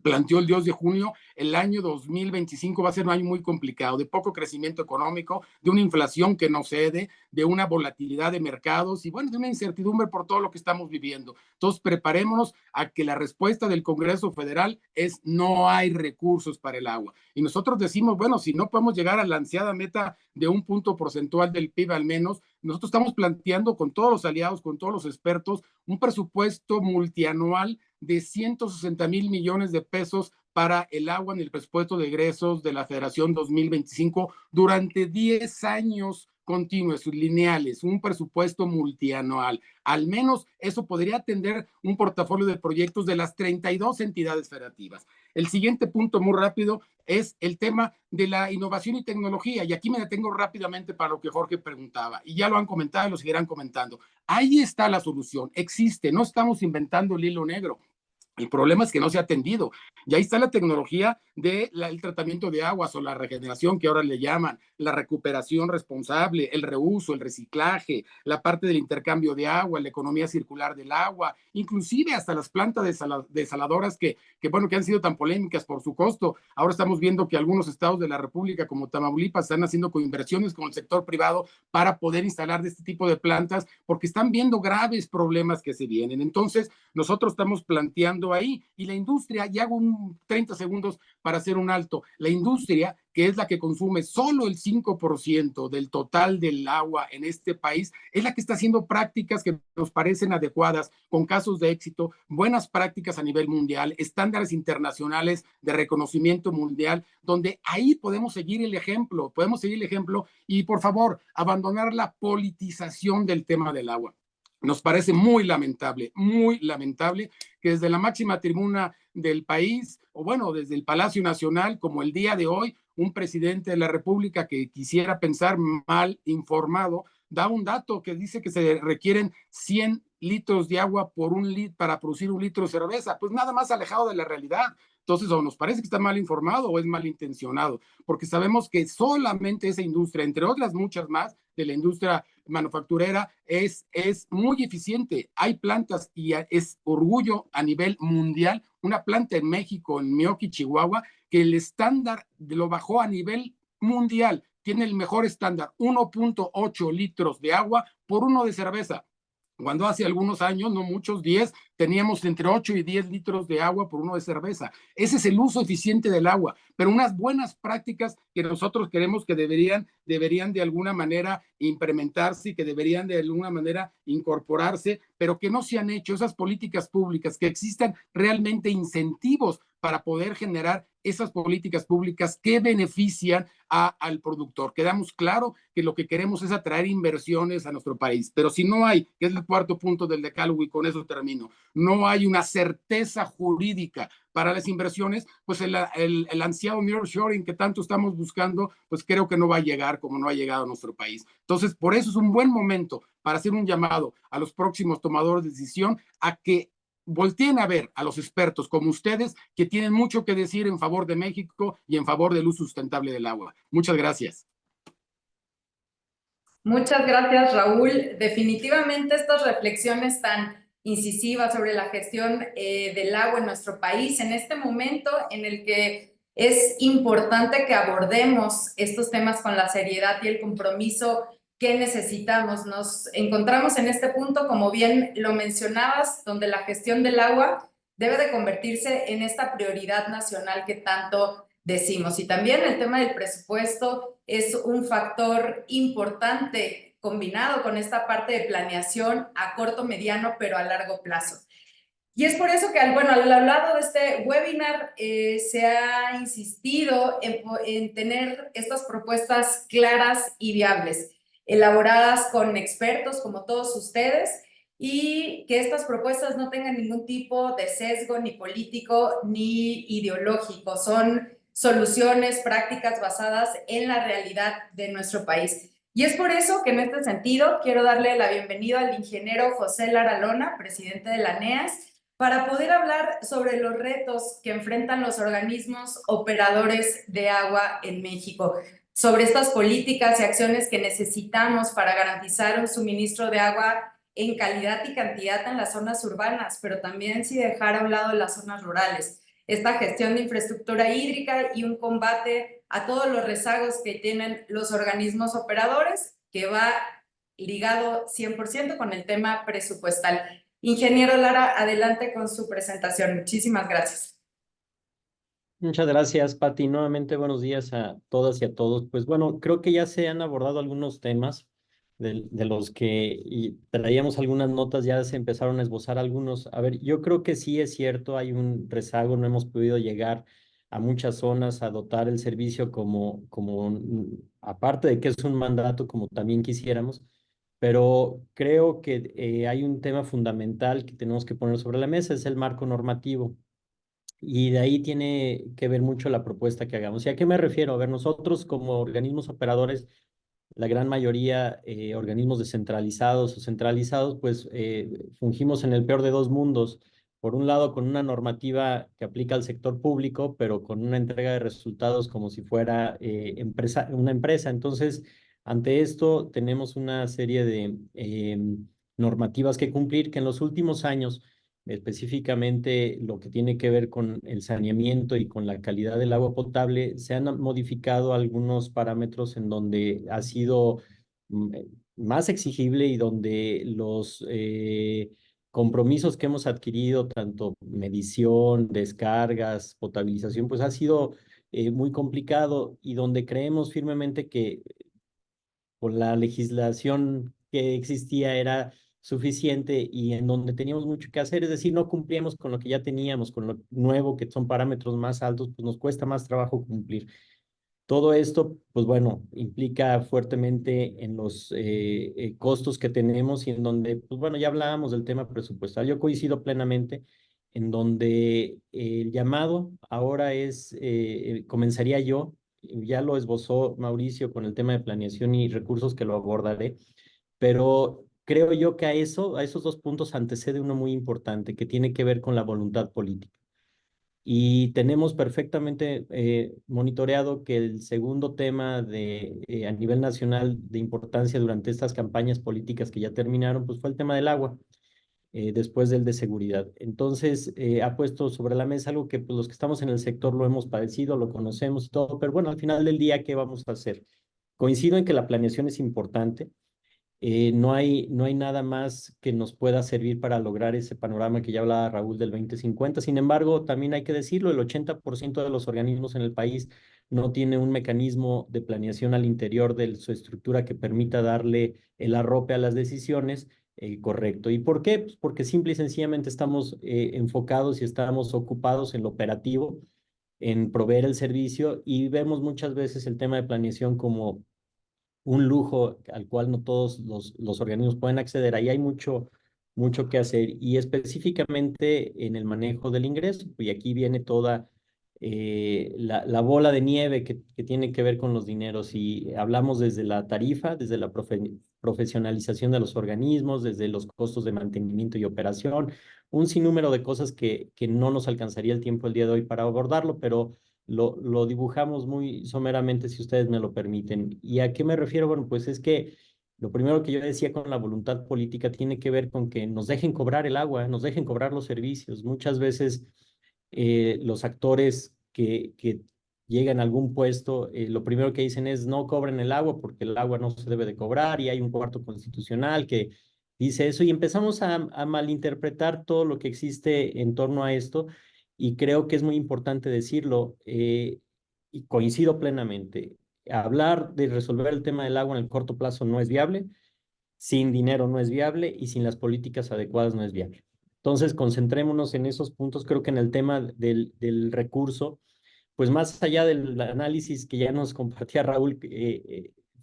Speaker 4: planteó el 2 de junio, el año 2025 va a ser un año muy complicado, de poco crecimiento económico, de una inflación que no cede, de una volatilidad de mercados y, bueno, de una incertidumbre por todo lo que estamos viviendo. Entonces, preparémonos a que la respuesta del Congreso Federal es: no hay recursos para el agua. Y nosotros decimos, bueno, si no podemos llegar a la ansiada meta de un punto porcentual del PIB al menos, nosotros estamos planteando con todos los aliados, con todos los expertos, un presupuesto multianual de 160,000 millones de pesos para el agua en el presupuesto de egresos de la Federación 2025 durante 10 años continuos, lineales, un presupuesto multianual. Al menos eso podría atender un portafolio de proyectos de las 32 entidades federativas. El siguiente punto, muy rápido, es el tema de la innovación y tecnología. Y aquí me detengo rápidamente para lo que Jorge preguntaba. Y ya lo han comentado y lo seguirán comentando. Ahí está la solución, existe, no estamos inventando el hilo negro. El problema es que no se ha atendido. Y ahí está la tecnología del tratamiento de aguas o la regeneración que ahora le llaman, la recuperación responsable, el reuso, el reciclaje, la parte del intercambio de agua, la economía circular del agua, inclusive hasta las plantas desaladoras bueno, que han sido tan polémicas por su costo. Ahora estamos viendo que algunos estados de la República, como Tamaulipas, están haciendo inversiones con el sector privado para poder instalar de este tipo de plantas, porque están viendo graves problemas que se vienen. Entonces, nosotros estamos planteando ahí, y la industria, y hago 30 segundos para hacer un alto, la industria, que es la que consume solo el 5% del total del agua en este país, es la que está haciendo prácticas que nos parecen adecuadas, con casos de éxito, buenas prácticas a nivel mundial, estándares internacionales de reconocimiento mundial, donde ahí podemos seguir el ejemplo, y por favor, abandonar la politización del tema del agua. Nos parece muy lamentable que desde la máxima tribuna del país, o bueno, desde el Palacio Nacional, como el día de hoy, un presidente de la República que quisiera pensar mal informado, da un dato que dice que se requieren 100 litros de agua para producir 1 litro de cerveza. Pues nada más alejado de la realidad. Entonces, o nos parece que está mal informado o es malintencionado, porque sabemos que solamente esa industria, entre otras muchas más, de la industria manufacturera, es muy eficiente. Hay plantas, y es orgullo a nivel mundial, una planta en México, en Meoqui, Chihuahua, que el estándar lo bajó a nivel mundial. Tiene el mejor estándar, 1.8 litros de agua por 1 de cerveza. Cuando hace algunos años, no muchos, 10, teníamos entre 8 y 10 litros de agua por 1 de cerveza. Ese es el uso eficiente del agua, pero unas buenas prácticas que nosotros queremos que deberían de alguna manera implementarse y que deberían de alguna manera incorporarse, pero que no se han hecho. Esas políticas públicas, que existan realmente incentivos para poder generar esas políticas públicas que benefician al productor. Quedamos claro que lo que queremos es atraer inversiones a nuestro país, pero si no hay, que es el cuarto punto del decálogo, y con eso termino, no hay una certeza jurídica para las inversiones, pues el ansiado nearshoring que tanto estamos buscando, pues creo que no va a llegar como no ha llegado a nuestro país. Entonces, por eso es un buen momento para hacer un llamado a los próximos tomadores de decisión a que volteen a ver a los expertos como ustedes, que tienen mucho que decir en favor de México y en favor del uso sustentable del agua. Muchas gracias.
Speaker 1: Muchas gracias, Raúl. Definitivamente estas reflexiones tan incisivas sobre la gestión del agua en nuestro país, en este momento en el que es importante que abordemos estos temas con la seriedad y el compromiso que necesitamos. Nos encontramos en este punto, como bien lo mencionabas, donde la gestión del agua debe de convertirse en esta prioridad nacional que tanto decimos. Y también el tema del presupuesto es un factor importante combinado con esta parte de planeación a corto, mediano, pero a largo plazo. Y es por eso que, bueno, al lado de este webinar se ha insistido en tener estas propuestas claras y viables, elaboradas con expertos como todos ustedes, y que estas propuestas no tengan ningún tipo de sesgo ni político ni ideológico. Son soluciones prácticas basadas en la realidad de nuestro país. Y es por eso que en este sentido quiero darle la bienvenida al ingeniero José Lara Lona, presidente de la NEAS, para poder hablar sobre los retos que enfrentan los organismos operadores de agua en México, sobre estas políticas y acciones que necesitamos para garantizar un suministro de agua en calidad y cantidad en las zonas urbanas, pero también sin dejar a un lado las zonas rurales. Esta gestión de infraestructura hídrica y un combate a todos los rezagos que tienen los organismos operadores, que va ligado 100% con el tema presupuestal. Ingeniero Lara, adelante con su presentación. Muchísimas gracias.
Speaker 5: Muchas gracias, Pati. Nuevamente, buenos días a todas y a todos. Pues bueno, creo que ya se han abordado algunos temas de los que traíamos algunas notas, ya se empezaron a esbozar algunos. A ver, yo creo que sí es cierto, hay un rezago, no hemos podido llegar a muchas zonas a dotar el servicio aparte de que es un mandato, como también quisiéramos. Pero creo que hay un tema fundamental que tenemos que poner sobre la mesa, es el marco normativo. Y de ahí tiene que ver mucho la propuesta que hagamos. ¿Y a qué me refiero? A ver, nosotros como organismos operadores, la gran mayoría organismos descentralizados o centralizados, pues fungimos en el peor de dos mundos, por un lado, con una normativa que aplica al sector público, pero con una entrega de resultados como si fuera una empresa. Entonces, ante esto, tenemos una serie de normativas que cumplir que en los últimos años, específicamente lo que tiene que ver con el saneamiento y con la calidad del agua potable, se han modificado algunos parámetros en donde ha sido más exigible y donde los compromisos que hemos adquirido, tanto medición, descargas, potabilización, pues ha sido muy complicado y donde creemos firmemente que con la legislación que existía era suficiente y en donde teníamos mucho que hacer, es decir, no cumplíamos con lo que ya teníamos, con lo nuevo, que son parámetros más altos, pues nos cuesta más trabajo cumplir. Todo esto, pues bueno, implica fuertemente en los costos que tenemos y en donde, pues bueno, ya hablábamos del tema presupuestal. Yo coincido plenamente en donde el llamado ahora es, comenzaría yo, ya lo esbozó Mauricio con el tema de planeación y recursos que lo abordaré, pero creo yo que a eso, a esos dos puntos antecede uno muy importante que tiene que ver con la voluntad política. Y tenemos perfectamente monitoreado que el segundo tema a nivel nacional de importancia durante estas campañas políticas que ya terminaron, pues fue el tema del agua, después del de seguridad. Entonces, ha puesto sobre la mesa algo que pues, los que estamos en el sector lo hemos padecido, lo conocemos y todo, pero bueno, al final del día, ¿qué vamos a hacer? Coincido en que la planeación es importante. No hay nada más que nos pueda servir para lograr ese panorama que ya hablaba Raúl del 2050. Sin embargo, también hay que decirlo, el 80% de los organismos en el país no tiene un mecanismo de planeación al interior de su estructura que permita darle el arrope a las decisiones correcto. ¿Y por qué? Pues porque simple y sencillamente estamos enfocados y estamos ocupados en lo operativo, en proveer el servicio y vemos muchas veces el tema de planeación como un lujo al cual no todos los organismos pueden acceder. Ahí hay mucho que hacer y específicamente en el manejo del ingreso. Y aquí viene toda la bola de nieve que tiene que ver con los dineros. Y hablamos desde la tarifa, desde la profesionalización de los organismos, desde los costos de mantenimiento y operación, un sinnúmero de cosas que no nos alcanzaría el tiempo el día de hoy para abordarlo, pero lo dibujamos muy someramente, si ustedes me lo permiten. ¿Y a qué me refiero? Bueno, pues es que lo primero que yo decía con la voluntad política tiene que ver con que nos dejen cobrar el agua, nos dejen cobrar los servicios. Muchas veces los actores que llegan a algún puesto, lo primero que dicen es no cobren el agua porque el agua no se debe de cobrar y hay un cuarto constitucional que dice eso y empezamos a malinterpretar todo lo que existe en torno a esto y creo que es muy importante decirlo, y coincido plenamente. Hablar de resolver el tema del agua en el corto plazo no es viable, sin dinero no es viable y sin las políticas adecuadas no es viable. Entonces, concentrémonos en esos puntos. Creo que en el tema del recurso, pues más allá del análisis que ya nos compartía Raúl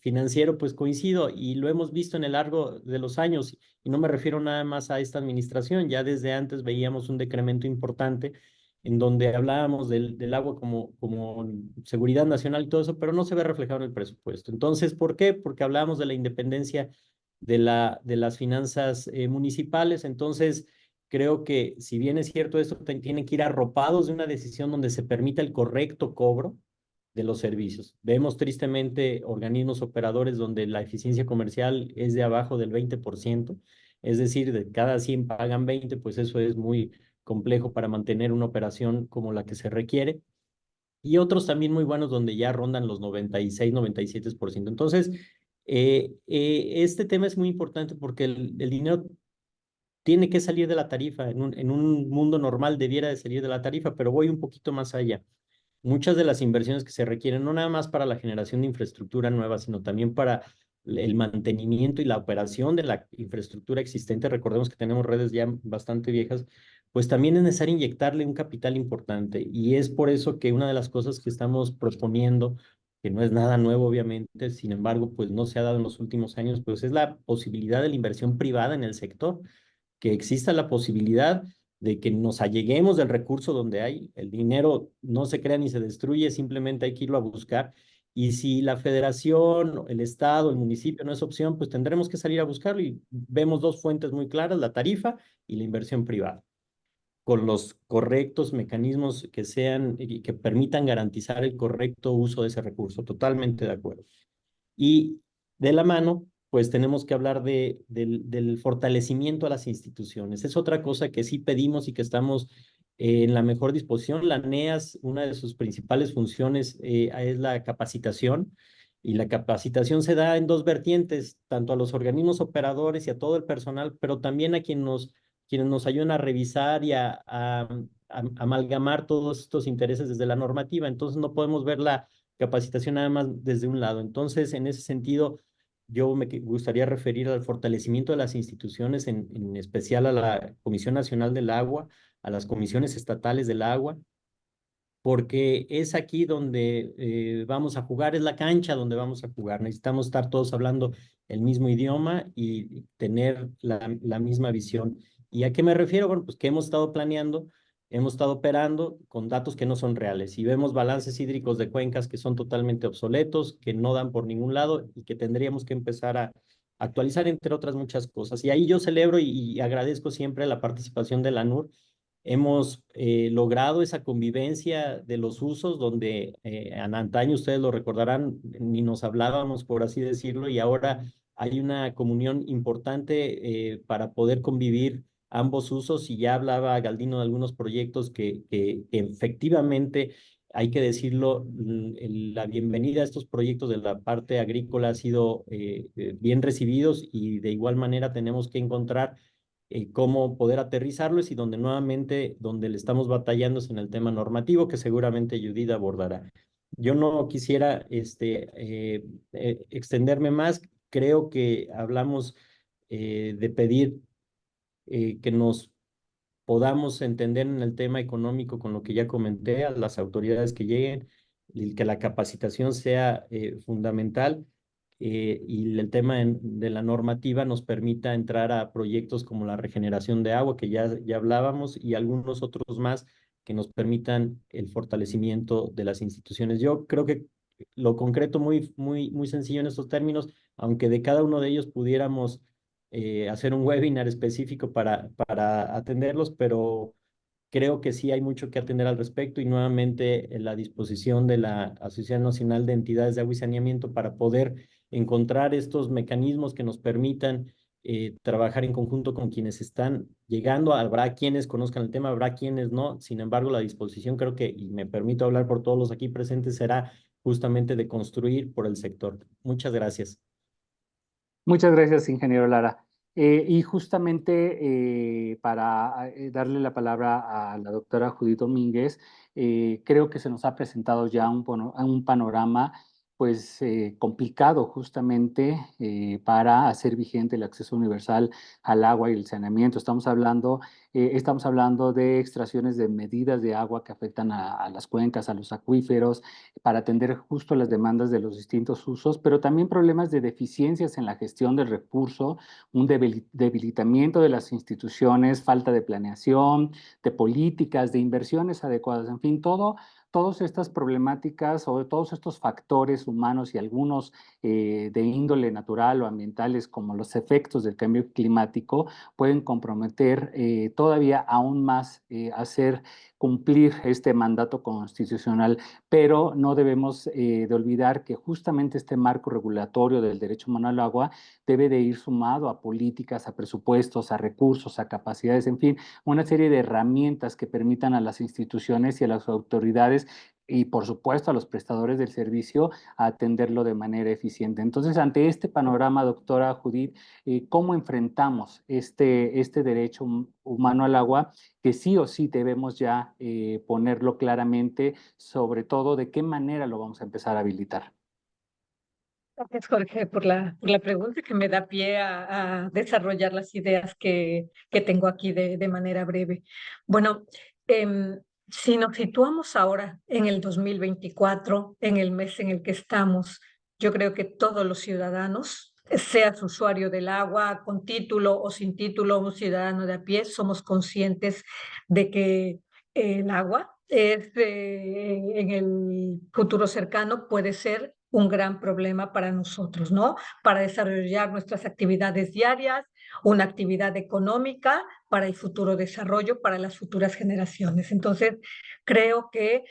Speaker 5: financiero, pues coincido y lo hemos visto en el largo de los años y no me refiero nada más a esta administración, ya desde antes veíamos un decremento importante en donde hablábamos del agua como seguridad nacional y todo eso, pero no se ve reflejado en el presupuesto. Entonces, ¿por qué? Porque hablábamos de la independencia de las finanzas municipales. Entonces, creo que si bien es cierto esto, tienen que ir arropados de una decisión donde se permita el correcto cobro de los servicios. Vemos tristemente organismos operadores donde la eficiencia comercial es de abajo del 20%, es decir, de cada 100 pagan 20, pues eso es muy complejo para mantener una operación como la que se requiere. Y otros también muy buenos donde ya rondan los 96, 97%. Entonces, este tema es muy importante porque el dinero tiene que salir de la tarifa. En un mundo normal debiera de salir de la tarifa, pero voy un poquito más allá. Muchas de las inversiones que se requieren, no nada más para la generación de infraestructura nueva, sino también para el mantenimiento y la operación de la infraestructura existente, recordemos que tenemos redes ya bastante viejas, pues también es necesario inyectarle un capital importante. Y es por eso que una de las cosas que estamos proponiendo, que no es nada nuevo obviamente, sin embargo, pues no se ha dado en los últimos años, pues es la posibilidad de la inversión privada en el sector, que exista la posibilidad de que nos alleguemos del recurso donde hay. El dinero no se crea ni se destruye, simplemente hay que irlo a buscar. Y si la federación, el estado, el municipio no es opción, pues tendremos que salir a buscarlo y vemos dos fuentes muy claras, la tarifa y la inversión privada. con los correctos mecanismos que sean y que permitan garantizar el correcto uso de ese recurso. Totalmente de acuerdo. Y de la mano, pues tenemos que hablar del fortalecimiento a las instituciones. Es otra cosa que sí pedimos y que estamos en la mejor disposición. La NEAS, una de sus principales funciones es la capacitación. Y la capacitación se da en dos vertientes, tanto a los organismos operadores y a todo el personal, pero también a quienes nos ayudan a revisar y a amalgamar todos estos intereses desde la normativa. Entonces no podemos ver la capacitación nada más desde un lado. Entonces, en ese sentido, yo me gustaría referir al fortalecimiento de las instituciones, en especial a la Comisión Nacional del Agua, a las comisiones estatales del agua, porque es aquí donde vamos a jugar, es la cancha donde vamos a jugar. Necesitamos estar todos hablando el mismo idioma y tener la misma visión. ¿Y a qué me refiero? Bueno, pues que hemos estado planeando, hemos estado operando con datos que no son reales y vemos balances hídricos de cuencas que son totalmente obsoletos, que no dan por ningún lado y que tendríamos que empezar a actualizar, entre otras muchas cosas. Y ahí yo celebro y agradezco siempre la participación de la ANUR. Hemos logrado esa convivencia de los usos donde en antaño, ustedes lo recordarán, ni nos hablábamos, por así decirlo, y ahora hay una comunión importante para poder convivir ambos usos. Y ya hablaba Galdino de algunos proyectos que efectivamente, hay que decirlo, la bienvenida a estos proyectos de la parte agrícola ha sido bien recibidos, y de igual manera tenemos que encontrar cómo poder aterrizarlos, y donde le estamos batallando es en el tema normativo, que seguramente Judith abordará. Yo no quisiera extenderme más. Creo que hablamos de pedir que nos podamos entender en el tema económico con lo que ya comenté, a las autoridades que lleguen, y que la capacitación sea fundamental, y el tema de la normativa nos permita entrar a proyectos como la regeneración de agua, que ya hablábamos, y algunos otros más que nos permitan el fortalecimiento de las instituciones. Yo creo que lo concreto muy sencillo en estos términos, aunque de cada uno de ellos pudiéramos hacer un webinar específico para atenderlos, pero creo que sí hay mucho que atender al respecto, y nuevamente en la disposición de la Asociación Nacional de Entidades de Agua y Saneamiento para poder encontrar estos mecanismos que nos permitan trabajar en conjunto con quienes están llegando. Habrá quienes conozcan el tema, habrá quienes no. Sin embargo, la disposición, creo que, y me permito hablar por todos los aquí presentes, será justamente de construir por el sector. Muchas gracias.
Speaker 2: Muchas gracias, ingeniero Lara. Y justamente para darle la palabra a la doctora Judith Domínguez, creo que se nos ha presentado ya un panorama pues complicado justamente para hacer vigente el acceso universal al agua y el saneamiento. Estamos hablando de extracciones de medidas de agua que afectan a las cuencas, a los acuíferos, para atender justo las demandas de los distintos usos, pero también problemas de deficiencias en la gestión del recurso, un debilitamiento de las instituciones, falta de planeación, de políticas, de inversiones adecuadas, en fin, todas estas problemáticas o todos estos factores humanos y algunos de índole natural o ambientales, como los efectos del cambio climático, pueden comprometer todavía aún más hacer cumplir este mandato constitucional, pero no debemos de olvidar que justamente este marco regulatorio del derecho humano al agua debe de ir sumado a políticas, a presupuestos, a recursos, a capacidades, en fin, una serie de herramientas que permitan a las instituciones y a las autoridades y por supuesto a los prestadores del servicio a atenderlo de manera eficiente. Entonces, ante este panorama, doctora Judith, ¿cómo enfrentamos este derecho humano al agua, que sí o sí debemos ya ponerlo claramente, sobre todo de qué manera lo vamos a empezar a habilitar?
Speaker 7: Gracias, Jorge, por la pregunta que me da pie a desarrollar las ideas que tengo aquí de manera breve. Bueno, si nos situamos ahora en el 2024, en el mes en el que estamos, yo creo que todos los ciudadanos, seas usuario del agua, con título o sin título, un ciudadano de a pie, somos conscientes de que el agua en el futuro cercano puede ser un gran problema para nosotros, ¿no? Para desarrollar nuestras actividades diarias, una actividad económica para el futuro desarrollo, para las futuras generaciones. Entonces, creo que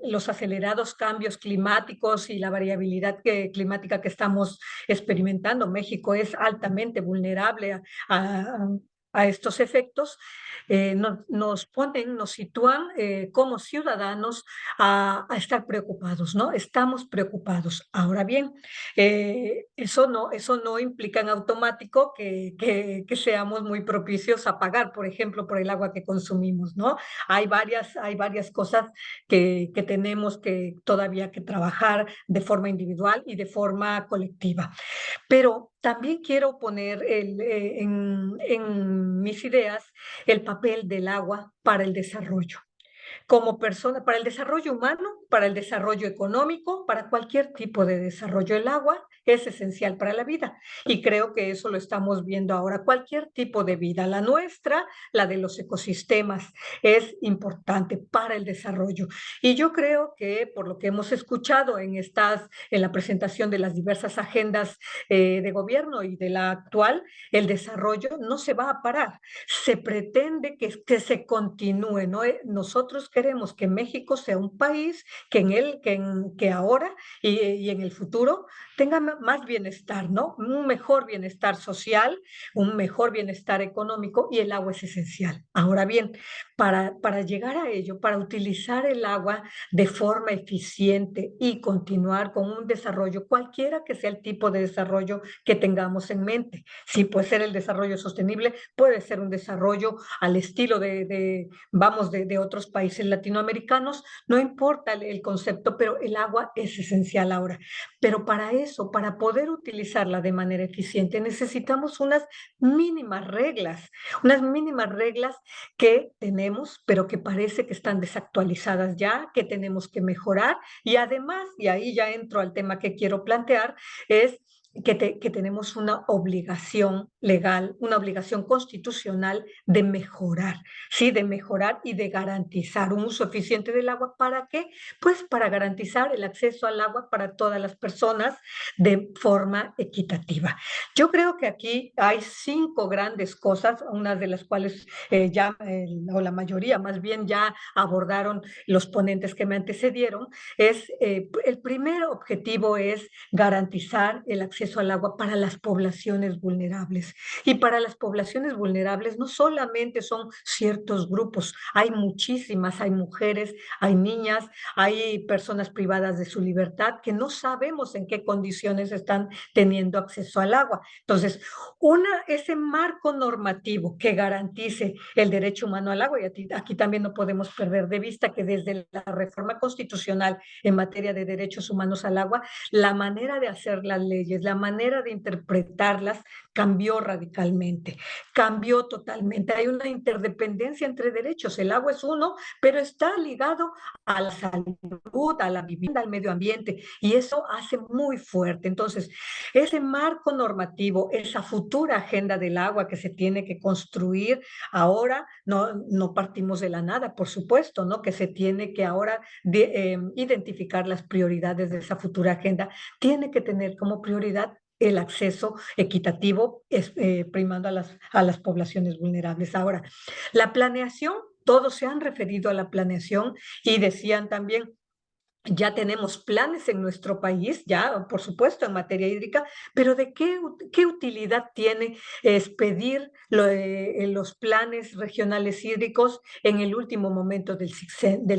Speaker 7: los acelerados cambios climáticos y la variabilidad climática que estamos experimentando, México es altamente vulnerable a estos efectos, nos sitúan como ciudadanos a estar preocupados, ¿no? Estamos preocupados. Ahora bien, eso no implica en automático que seamos muy propicios a pagar, por ejemplo, por el agua que consumimos, ¿no? Hay varias cosas que tenemos que todavía que trabajar de forma individual y de forma colectiva. Pero también quiero poner en mis ideas el papel del agua para el desarrollo como persona, para el desarrollo humano, para el desarrollo económico, para cualquier tipo de desarrollo. El agua es esencial para la vida y creo que eso lo estamos viendo ahora. Cualquier tipo de vida, la nuestra, la de los ecosistemas, es importante para el desarrollo. Y yo creo que por lo que hemos escuchado en la presentación de las diversas agendas de gobierno y de la actual, el desarrollo no se va a parar. Se pretende que se continúe, ¿no? Nosotros queremos que México sea un país que ahora y en el futuro tenga más bienestar, ¿no? Un mejor bienestar social, un mejor bienestar económico, y el agua es esencial. Ahora bien, para llegar a ello, para utilizar el agua de forma eficiente y continuar con un desarrollo, cualquiera que sea el tipo de desarrollo que tengamos en mente, sí puede ser el desarrollo sostenible, puede ser un desarrollo al estilo de otros países latinoamericanos, no importa el concepto, pero el agua es esencial ahora. Pero para eso, para poder utilizarla de manera eficiente, necesitamos unas mínimas reglas que tenemos, pero que parece que están desactualizadas ya, que tenemos que mejorar. Y además, y ahí ya entro al tema que quiero plantear, es que tenemos una obligación legal, una obligación constitucional de mejorar, ¿sí? De mejorar y de garantizar un uso eficiente del agua. ¿Para qué? Pues para garantizar el acceso al agua para todas las personas de forma equitativa. Yo creo que aquí hay 5 grandes cosas, unas de las cuales o la mayoría más bien ya abordaron los ponentes que me antecedieron. El primer objetivo es garantizar el acceso al agua para las poblaciones vulnerables. Y para las poblaciones vulnerables no solamente son ciertos grupos, hay muchísimas, hay mujeres, hay niñas, hay personas privadas de su libertad que no sabemos en qué condiciones están teniendo acceso al agua. Entonces, ese marco normativo que garantice el derecho humano al agua, y aquí también no podemos perder de vista que desde la reforma constitucional en materia de derechos humanos al agua, la manera de hacer las leyes, la manera de interpretarlas cambió radicalmente, cambió totalmente. Hay una interdependencia entre derechos. El agua es uno, pero está ligado a la salud, a la vivienda, al medio ambiente, y eso hace muy fuerte. Entonces, ese marco normativo, esa futura agenda del agua que se tiene que construir ahora, no partimos de la nada, por supuesto, ¿no? Que se tiene que ahora identificar las prioridades de esa futura agenda, tiene que tener como prioridad el acceso equitativo, primando a las poblaciones vulnerables. Ahora, la planeación, todos se han referido a la planeación y decían también, ya tenemos planes en nuestro país, ya, por supuesto, en materia hídrica, pero ¿de qué utilidad tiene expedir los planes regionales hídricos en el último momento del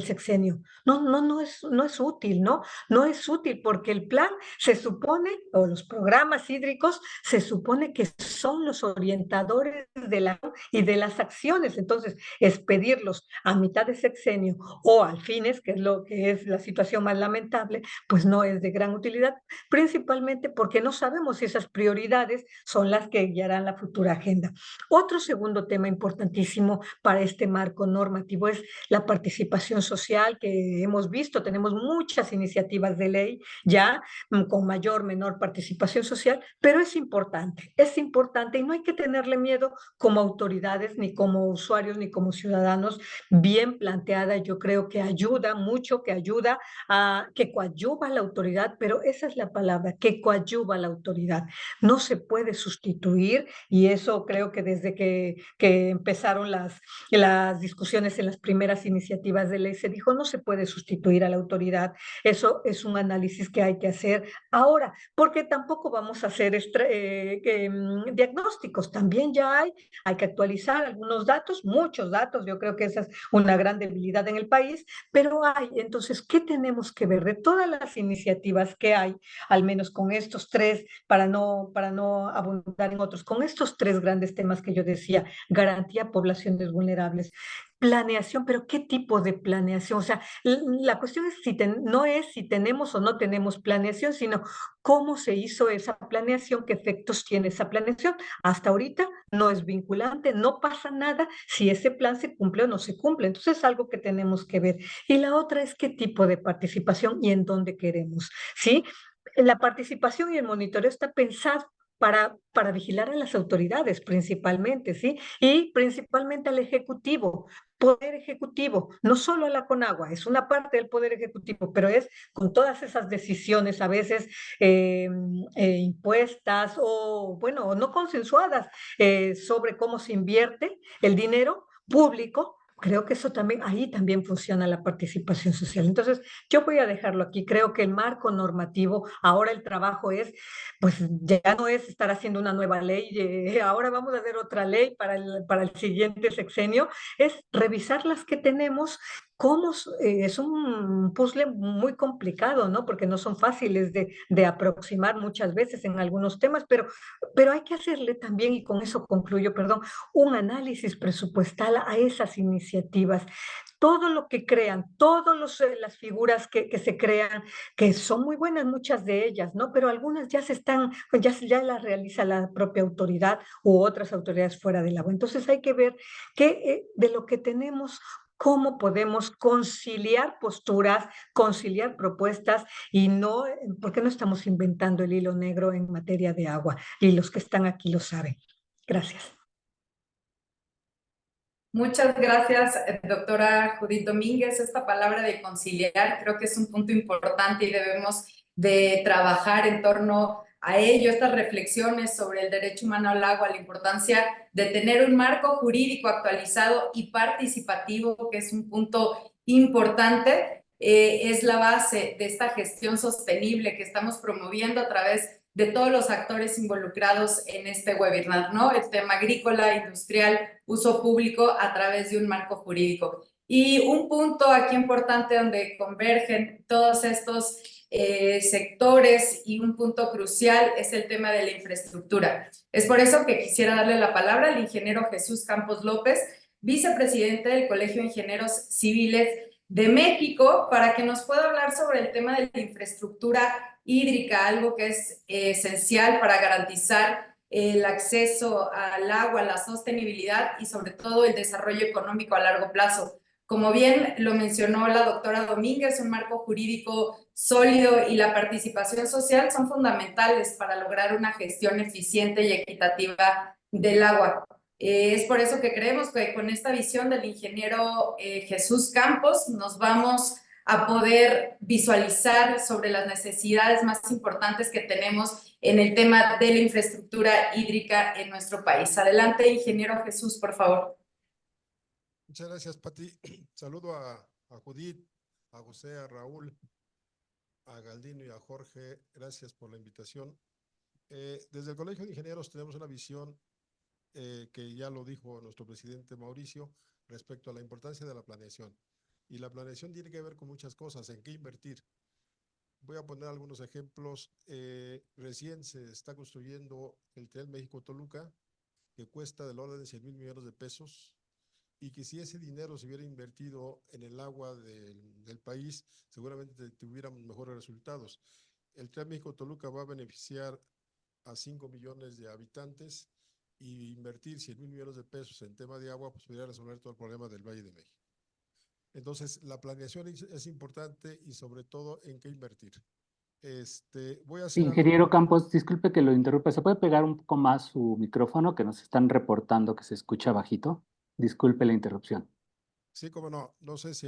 Speaker 7: sexenio? No es útil, ¿no? No es útil porque el plan se supone, o los programas hídricos, se supone que son los orientadores y de las acciones. Entonces, expedirlos a mitad de sexenio o al fines, que es lo que es la situación más lamentable, pues no es de gran utilidad, principalmente porque no sabemos si esas prioridades son las que guiarán la futura agenda. Otro segundo tema importantísimo para este marco normativo es la participación social que hemos visto. Tenemos muchas iniciativas de ley ya con mayor o menor participación social, pero es importante y no hay que tenerle miedo como autoridades, ni como usuarios, ni como ciudadanos. Bien planteada, yo creo que ayuda mucho, que ayuda que coadyuva a la autoridad, pero esa es la palabra, que coadyuva a la autoridad. No se puede sustituir, y eso creo que desde que empezaron las discusiones en las primeras iniciativas de ley se dijo, no se puede sustituir a la autoridad. Eso es un análisis que hay que hacer ahora, porque tampoco vamos a hacer diagnósticos. También ya hay que actualizar algunos datos, muchos datos. Yo creo que esa es una gran debilidad en el país, pero hay. Entonces, ¿qué tenemos que ver de todas las iniciativas que hay, al menos con estos tres, para no abundar en otros, con estos tres grandes temas que yo decía: garantía a poblaciones vulnerables, planeación? Pero ¿qué tipo de planeación? O sea, la cuestión es no es si tenemos o no tenemos planeación, sino cómo se hizo esa planeación, qué efectos tiene esa planeación. Hasta ahorita no es vinculante, no pasa nada si ese plan se cumple o no se cumple. Entonces es algo que tenemos que ver. Y la otra es qué tipo de participación y en dónde queremos, ¿sí? La participación y el monitoreo está pensado para vigilar a las autoridades principalmente, ¿sí? Y principalmente al Ejecutivo, Poder Ejecutivo, no solo a la CONAGUA, es una parte del Poder Ejecutivo, pero es con todas esas decisiones a veces impuestas o, bueno, no consensuadas sobre cómo se invierte el dinero público. Creo que eso también, ahí también funciona la participación social. Entonces, yo voy a dejarlo aquí. Creo que el marco normativo, ahora el trabajo es, pues ya no es estar haciendo una nueva ley, ahora vamos a hacer otra ley para el siguiente sexenio, es revisar las que tenemos. Es un puzzle muy complicado, ¿no? Porque no son fáciles de aproximar muchas veces en algunos temas, pero hay que hacerle también, y con eso concluyo, perdón, un análisis presupuestal a esas iniciativas. Todo lo que crean, todas las figuras que se crean, que son muy buenas muchas de ellas, ¿no? Pero algunas ya las realiza la propia autoridad u otras autoridades fuera del agua. Entonces hay que ver de lo que tenemos, cómo podemos conciliar posturas, conciliar propuestas y no, ¿por qué no estamos inventando el hilo negro en materia de agua? Y los que están aquí lo saben. Gracias.
Speaker 1: Muchas gracias, doctora Judith Domínguez. Esta palabra de conciliar creo que es un punto importante y debemos de trabajar en torno a ello, estas reflexiones sobre el derecho humano al agua, la importancia de tener un marco jurídico actualizado y participativo, que es un punto importante, es la base de esta gestión sostenible que estamos promoviendo a través de todos los actores involucrados en este webinar, ¿no? El tema agrícola, industrial, uso público a través de un marco jurídico. Y un punto aquí importante donde convergen todos estos sectores y un punto crucial es el tema de la infraestructura. Es por eso que quisiera darle la palabra al ingeniero Jesús Campos López, vicepresidente del Colegio de Ingenieros Civiles de México, para que nos pueda hablar sobre el tema de la infraestructura hídrica, algo que es esencial para garantizar el acceso al agua, la sostenibilidad y sobre todo el desarrollo económico a largo plazo. Como bien lo mencionó la doctora Domínguez, un marco jurídico sólido y la participación social son fundamentales para lograr una gestión eficiente y equitativa del agua. Es por eso que creemos que con esta visión del ingeniero Jesús Campos nos vamos a poder visualizar sobre las necesidades más importantes que tenemos en el tema de la infraestructura hídrica en nuestro país. Adelante, ingeniero Jesús, por favor.
Speaker 8: Muchas gracias, Pati. Saludo a Judith, a José, a Raúl, a Galdino y a Jorge. Gracias por la invitación. Desde el Colegio de Ingenieros tenemos una visión que ya lo dijo nuestro presidente Mauricio respecto a la importancia de la planeación. Y la planeación tiene que ver con muchas cosas, en qué invertir. Voy a poner algunos ejemplos. Recién se está construyendo el tren México-Toluca, que cuesta del orden de 100,000 millones de pesos, y que si ese dinero se hubiera invertido en el agua del país, seguramente tuviéramos mejores resultados. El tren México-Toluca va a beneficiar a 5 millones de habitantes, y invertir 100,000 millones de pesos en tema de agua pues podría resolver todo el problema del Valle de México. Entonces, la planeación es importante y sobre todo en qué invertir. Voy a hacer
Speaker 2: Ingeniero Campos, disculpe que lo interrumpa. ¿Se puede pegar un poco más su micrófono, que nos están reportando que se escucha bajito? Disculpe la interrupción.
Speaker 8: Sí, cómo no. No sé si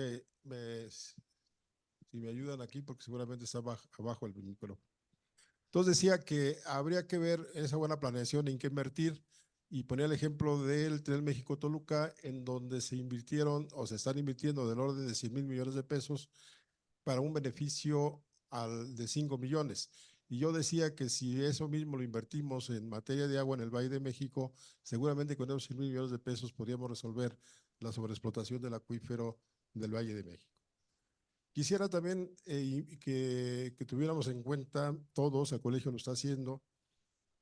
Speaker 8: si me ayudan aquí, porque seguramente está abajo el micrófono. Entonces decía que habría que ver esa buena planeación en qué invertir y ponía el ejemplo del Tren México-Toluca, en donde se invirtieron o se están invirtiendo del orden de 100,000 millones de pesos para un beneficio de 5 millones. Y yo decía que si eso mismo lo invertimos en materia de agua en el Valle de México, seguramente con esos 100,000 millones de pesos podríamos resolver la sobreexplotación del acuífero del Valle de México. Quisiera también que tuviéramos en cuenta todos, el colegio lo está haciendo,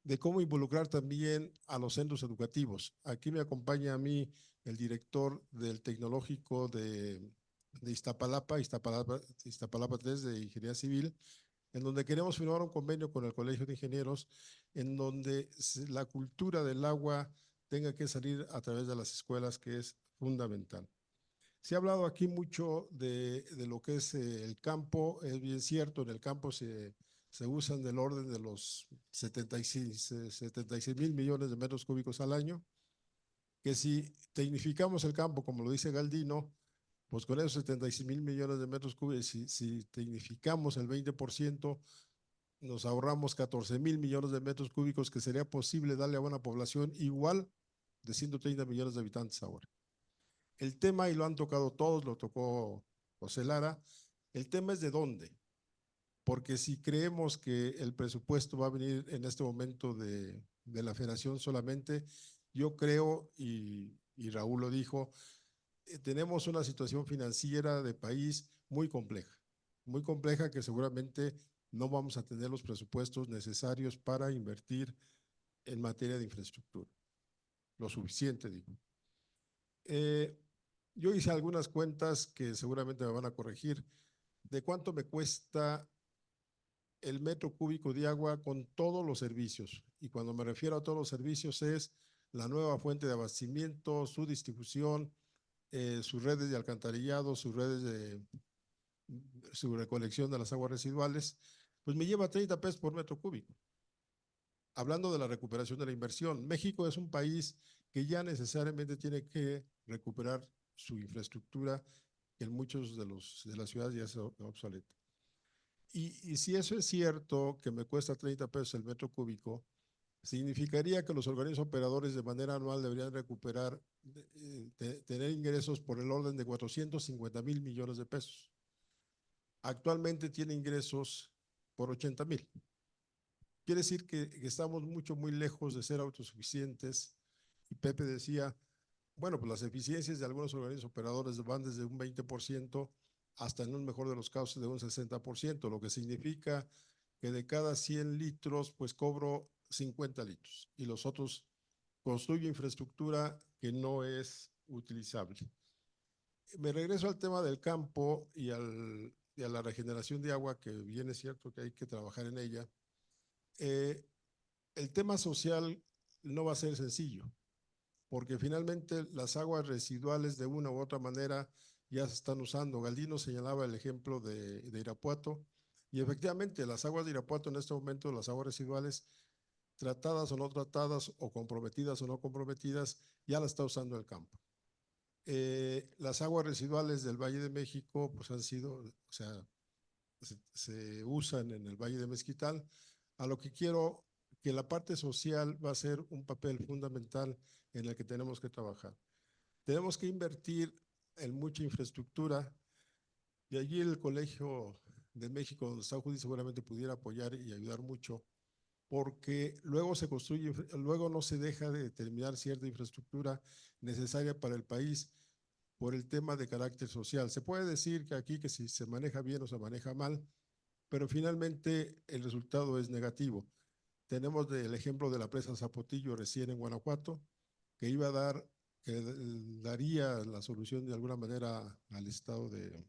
Speaker 8: de cómo involucrar también a los centros educativos. Aquí me acompaña a mí el director del Tecnológico de Iztapalapa 3 de Ingeniería Civil, en donde queremos firmar un convenio con el Colegio de Ingenieros, en donde la cultura del agua tenga que salir a través de las escuelas, que es fundamental. Se ha hablado aquí mucho de lo que es el campo, es bien cierto, en el campo se usan del orden de los 76,000 millones de metros cúbicos al año, que si tecnificamos el campo, como lo dice Galdino, pues con esos 76,000 millones de metros cúbicos, si tecnificamos el 20%, nos ahorramos 14,000 millones de metros cúbicos, que sería posible darle a una población igual de 130 millones de habitantes ahora. El tema, y lo han tocado todos, lo tocó José Lara, el tema es de dónde. Porque si creemos que el presupuesto va a venir en este momento de la federación solamente, yo creo, y Raúl lo dijo, tenemos una situación financiera de país muy compleja que seguramente no vamos a tener los presupuestos necesarios para invertir en materia de infraestructura. Lo suficiente, digo. Yo hice algunas cuentas que seguramente me van a corregir, de cuánto me cuesta el metro cúbico de agua con todos los servicios. Y cuando me refiero a todos los servicios es la nueva fuente de abastecimiento, su distribución, sus redes de alcantarillado, sus redes de su recolección de las aguas residuales, pues me lleva 30 pesos por metro cúbico. Hablando de la recuperación de la inversión, México es un país que ya necesariamente tiene que recuperar su infraestructura, que en muchos de las ciudades ya es obsoleta. Y si eso es cierto, que me cuesta 30 pesos el metro cúbico, significaría que los organismos operadores de manera anual deberían recuperar, tener ingresos por el orden de 450,000 millones de pesos. Actualmente tiene ingresos por 80,000. Quiere decir que estamos muy lejos de ser autosuficientes. Y Pepe decía, bueno, pues las eficiencias de algunos organismos operadores van desde un 20% hasta en un mejor de los casos de un 60%, lo que significa que de cada 100 litros, pues cobro 50 litros y los otros construyo infraestructura que no es utilizable. Me regreso al tema del campo y a la regeneración de agua, que bien es cierto que hay que trabajar en ella. El tema social no va a ser sencillo, porque finalmente las aguas residuales de una u otra manera ya se están usando. Galdino señalaba el ejemplo de Irapuato, y efectivamente las aguas de Irapuato en este momento, las aguas residuales, tratadas o no tratadas, o comprometidas o no comprometidas, ya las está usando el campo. Las aguas residuales del Valle de México, pues han sido, o sea, se usan en el Valle de Mezquital. A lo que quiero, que la parte social va a ser un papel fundamental en el que tenemos que trabajar. Tenemos que invertir en mucha infraestructura, y allí el Colegio de México, donde está Judy, seguramente pudiera apoyar y ayudar mucho, porque luego se construye, luego no se deja de terminar cierta infraestructura necesaria para el país por el tema de carácter social. Se puede decir que aquí que si se maneja bien o se maneja mal, pero finalmente el resultado es negativo. Tenemos el ejemplo de la presa Zapotillo recién en Guanajuato, que iba a dar, que daría la solución de alguna manera al estado de,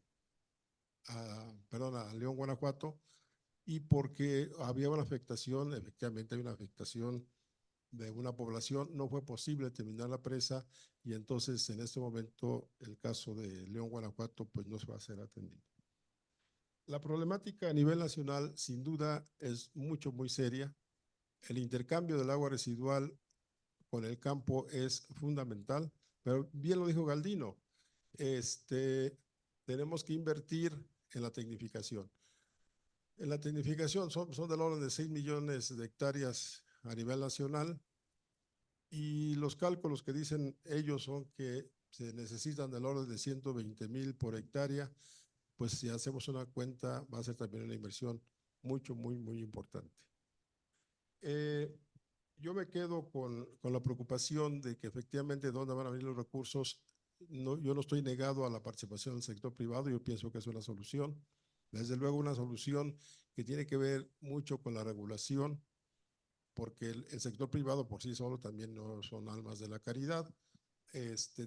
Speaker 8: a León, Guanajuato, y porque había una afectación, efectivamente hay una afectación de una población, no fue posible terminar la presa, y entonces en este momento el caso de León, Guanajuato, pues no se va a ser atendido. La problemática a nivel nacional sin duda es muy seria. El intercambio del agua residual con el campo es fundamental, pero bien lo dijo Galdino, tenemos que invertir la tecnificación. En la tecnificación son del orden de 6 millones de hectáreas a nivel nacional, y los cálculos que dicen ellos son que se necesitan del orden de 120,000 por hectárea. Pues si hacemos una cuenta va a ser también una inversión muy importante. Yo me quedo con la preocupación de que efectivamente dónde van a venir los recursos. Yo no estoy negado a la participación del sector privado, yo pienso que es una solución. Desde luego una solución que tiene que ver mucho con la regulación, porque el sector privado por sí solo también no son almas de la caridad.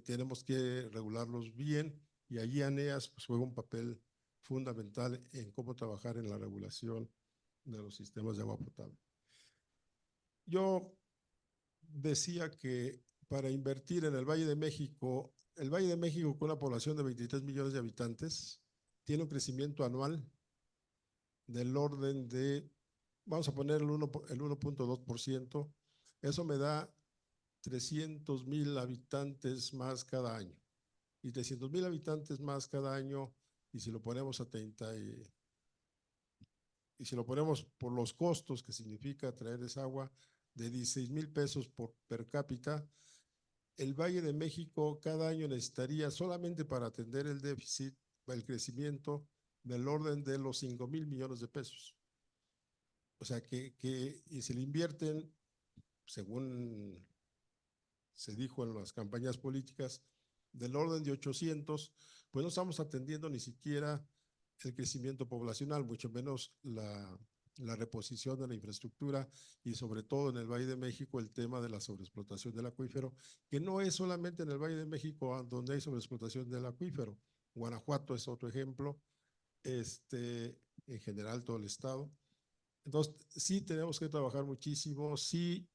Speaker 8: Tenemos que regularlos bien, y allí ANEAS pues, juega un papel fundamental en cómo trabajar en la regulación de los sistemas de agua potable. Yo decía que para invertir en el Valle de México con una población de 23 millones de habitantes, tiene un crecimiento anual del orden de, vamos a poner el 1.2%, eso me da 300,000 habitantes más cada año. Y 300,000 habitantes más cada año, y si lo ponemos a 30 y si lo ponemos por los costos que significa traer esa agua, de 16,000 pesos per cápita, el Valle de México cada año necesitaría, solamente para atender el déficit, el crecimiento, del orden de los 5,000 millones de pesos. O sea y se le invierten, según se dijo en las campañas políticas, del orden de 800, pues no estamos atendiendo ni siquiera el crecimiento poblacional, mucho menos la reposición de la infraestructura, y sobre todo en el Valle de México el tema de la sobreexplotación del acuífero, que no es solamente en el Valle de México donde hay sobreexplotación del acuífero. Guanajuato es otro ejemplo, en general todo el estado. Entonces sí tenemos que trabajar muchísimo, sí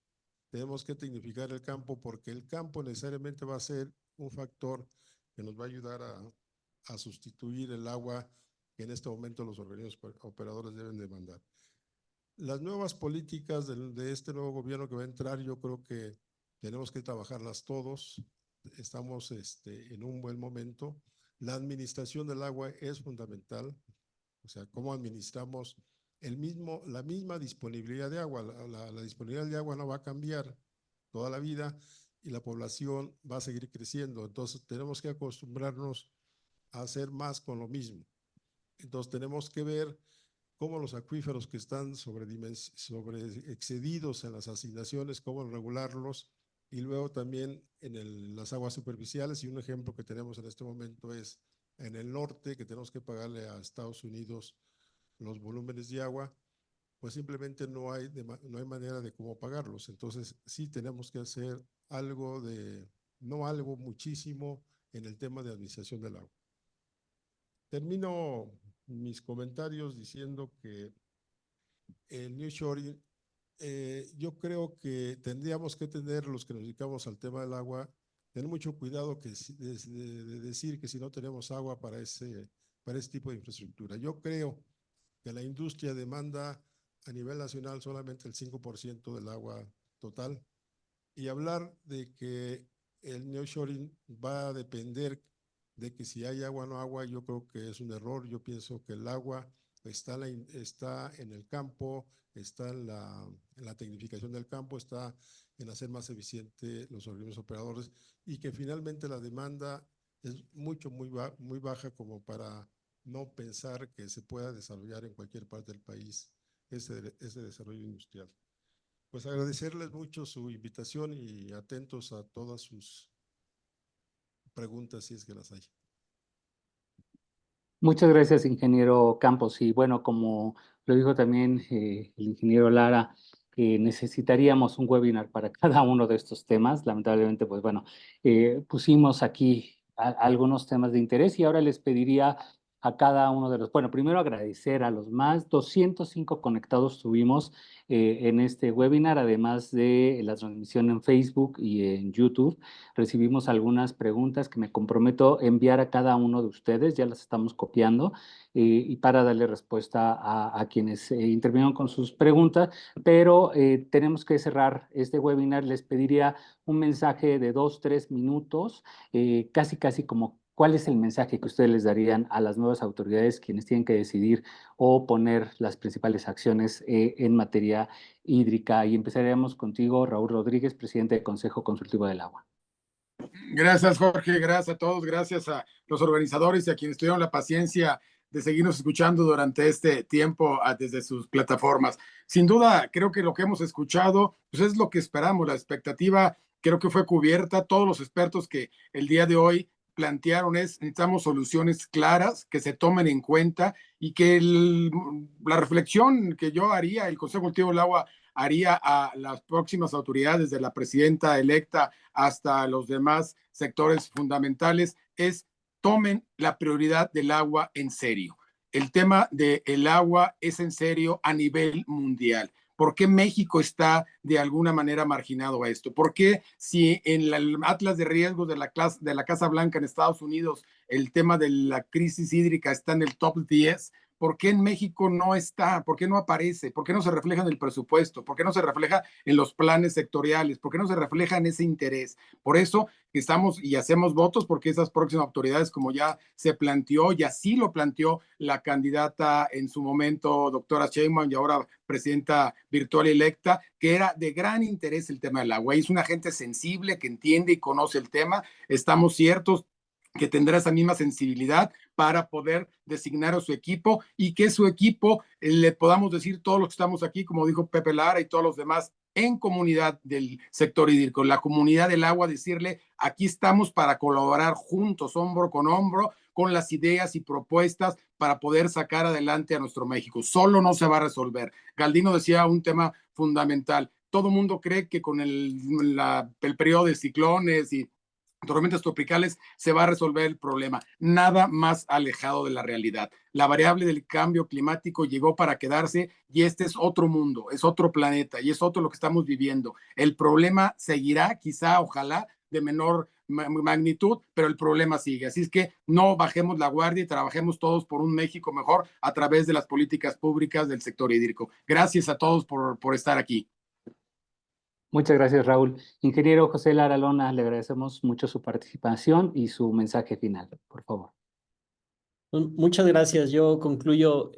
Speaker 8: tenemos que tecnificar el campo, porque el campo necesariamente va a ser un factor que nos va a ayudar a sustituir el agua que en este momento los organismos operadores deben demandar. Las nuevas políticas de este nuevo gobierno que va a entrar, yo creo que tenemos que trabajarlas todos. Estamos en un buen momento. La administración del agua es fundamental, o sea, cómo administramos la misma disponibilidad de agua. La disponibilidad de agua no va a cambiar toda la vida, y la población va a seguir creciendo. Entonces tenemos que acostumbrarnos a hacer más con lo mismo. Entonces tenemos que ver cómo los acuíferos que están excedidos en las asignaciones, cómo regularlos, y luego también en las aguas superficiales. Y un ejemplo que tenemos en este momento es en el norte, que tenemos que pagarle a Estados Unidos los volúmenes de agua, pues simplemente no hay manera de cómo pagarlos. Entonces sí tenemos que hacer algo muchísimo en el tema de administración del agua. Termino mis comentarios diciendo que el nearshoring, yo creo que tendríamos que tener, los que nos dedicamos al tema del agua, tener mucho cuidado de decir que si no tenemos agua para ese tipo de infraestructura. Yo creo que la industria demanda a nivel nacional solamente el 5% del agua total, y hablar de que el nearshoring va a depender de que si hay agua o no agua, yo creo que es un error. Yo pienso que el agua está en el campo, está en la tecnificación del campo, está en hacer más eficiente los organismos operadores, y que finalmente la demanda es muy baja como para no pensar que se pueda desarrollar en cualquier parte del país ese desarrollo industrial. Pues agradecerles mucho su invitación y atentos a todas sus preguntas, si es que las hay.
Speaker 2: Muchas gracias, ingeniero Campos. Y bueno, como lo dijo también el ingeniero Lara, necesitaríamos un webinar para cada uno de estos temas. Lamentablemente, pues bueno, pusimos aquí algunos temas de interés, y ahora les pediría a cada uno de los, bueno, primero agradecer a los más 205 conectados tuvimos en este webinar, además de la transmisión en Facebook y en YouTube. Recibimos algunas preguntas que me comprometo a enviar a cada uno de ustedes, ya las estamos copiando, y para darle respuesta a quienes intervinieron con sus preguntas, pero tenemos que cerrar este webinar. Les pediría un mensaje de 2-3 minutos, casi como ¿cuál es el mensaje que ustedes les darían a las nuevas autoridades quienes tienen que decidir o poner las principales acciones en materia hídrica? Y empezaríamos contigo, Raúl Rodríguez, presidente del Consejo Consultivo del Agua.
Speaker 4: Gracias, Jorge. Gracias a todos. Gracias a los organizadores y a quienes tuvieron la paciencia de seguirnos escuchando durante este tiempo desde sus plataformas. Sin duda, creo que lo que hemos escuchado pues es lo que esperamos. La expectativa creo que fue cubierta. Todos los expertos que el día de hoy plantearon necesitamos soluciones claras que se tomen en cuenta y que la reflexión que yo haría, el Consejo Consultivo del Agua haría a las próximas autoridades, desde la presidenta electa hasta los demás sectores fundamentales, es tomen la prioridad del agua en serio. El tema del agua es en serio a nivel mundial. ¿Por qué México está de alguna manera marginado a esto? ¿Por qué si en el Atlas de Riesgos de la Casa Blanca en Estados Unidos el tema de la crisis hídrica está en el top 10? ¿Por qué en México no está? ¿Por qué no aparece? ¿Por qué no se refleja en el presupuesto? ¿Por qué no se refleja en los planes sectoriales? ¿Por qué no se refleja en ese interés? Por eso estamos y hacemos votos porque esas próximas autoridades, como ya se planteó, y así lo planteó la candidata en su momento, doctora Sheinbaum, y ahora presidenta virtual electa, que era de gran interés el tema del agua. Y es una gente sensible que entiende y conoce el tema. Estamos ciertos que tendrá esa misma sensibilidad para poder designar a su equipo y que su equipo le podamos decir todos los que estamos aquí, como dijo Pepe Lara y todos los demás, en comunidad del sector hídrico, la comunidad del agua, decirle, aquí estamos para colaborar juntos, hombro con hombro, con las ideas y propuestas para poder sacar adelante a nuestro México. Solo no se va a resolver. Galdino decía un tema fundamental. Todo el mundo cree que con el periodo de ciclones y tormentas tropicales se va a resolver el problema. Nada más alejado de la realidad. La variable del cambio climático llegó para quedarse y este es otro mundo, es otro planeta y es otro lo que estamos viviendo. El problema seguirá, quizá, ojalá, de menor magnitud, pero el problema sigue. Así es que no bajemos la guardia y trabajemos todos por un México mejor a través de las políticas públicas del sector hídrico. Gracias a todos por estar aquí.
Speaker 2: Muchas gracias, Raúl. Ingeniero José Lara Lona, le agradecemos mucho su participación y su mensaje final, por favor.
Speaker 5: Muchas gracias. Yo concluyo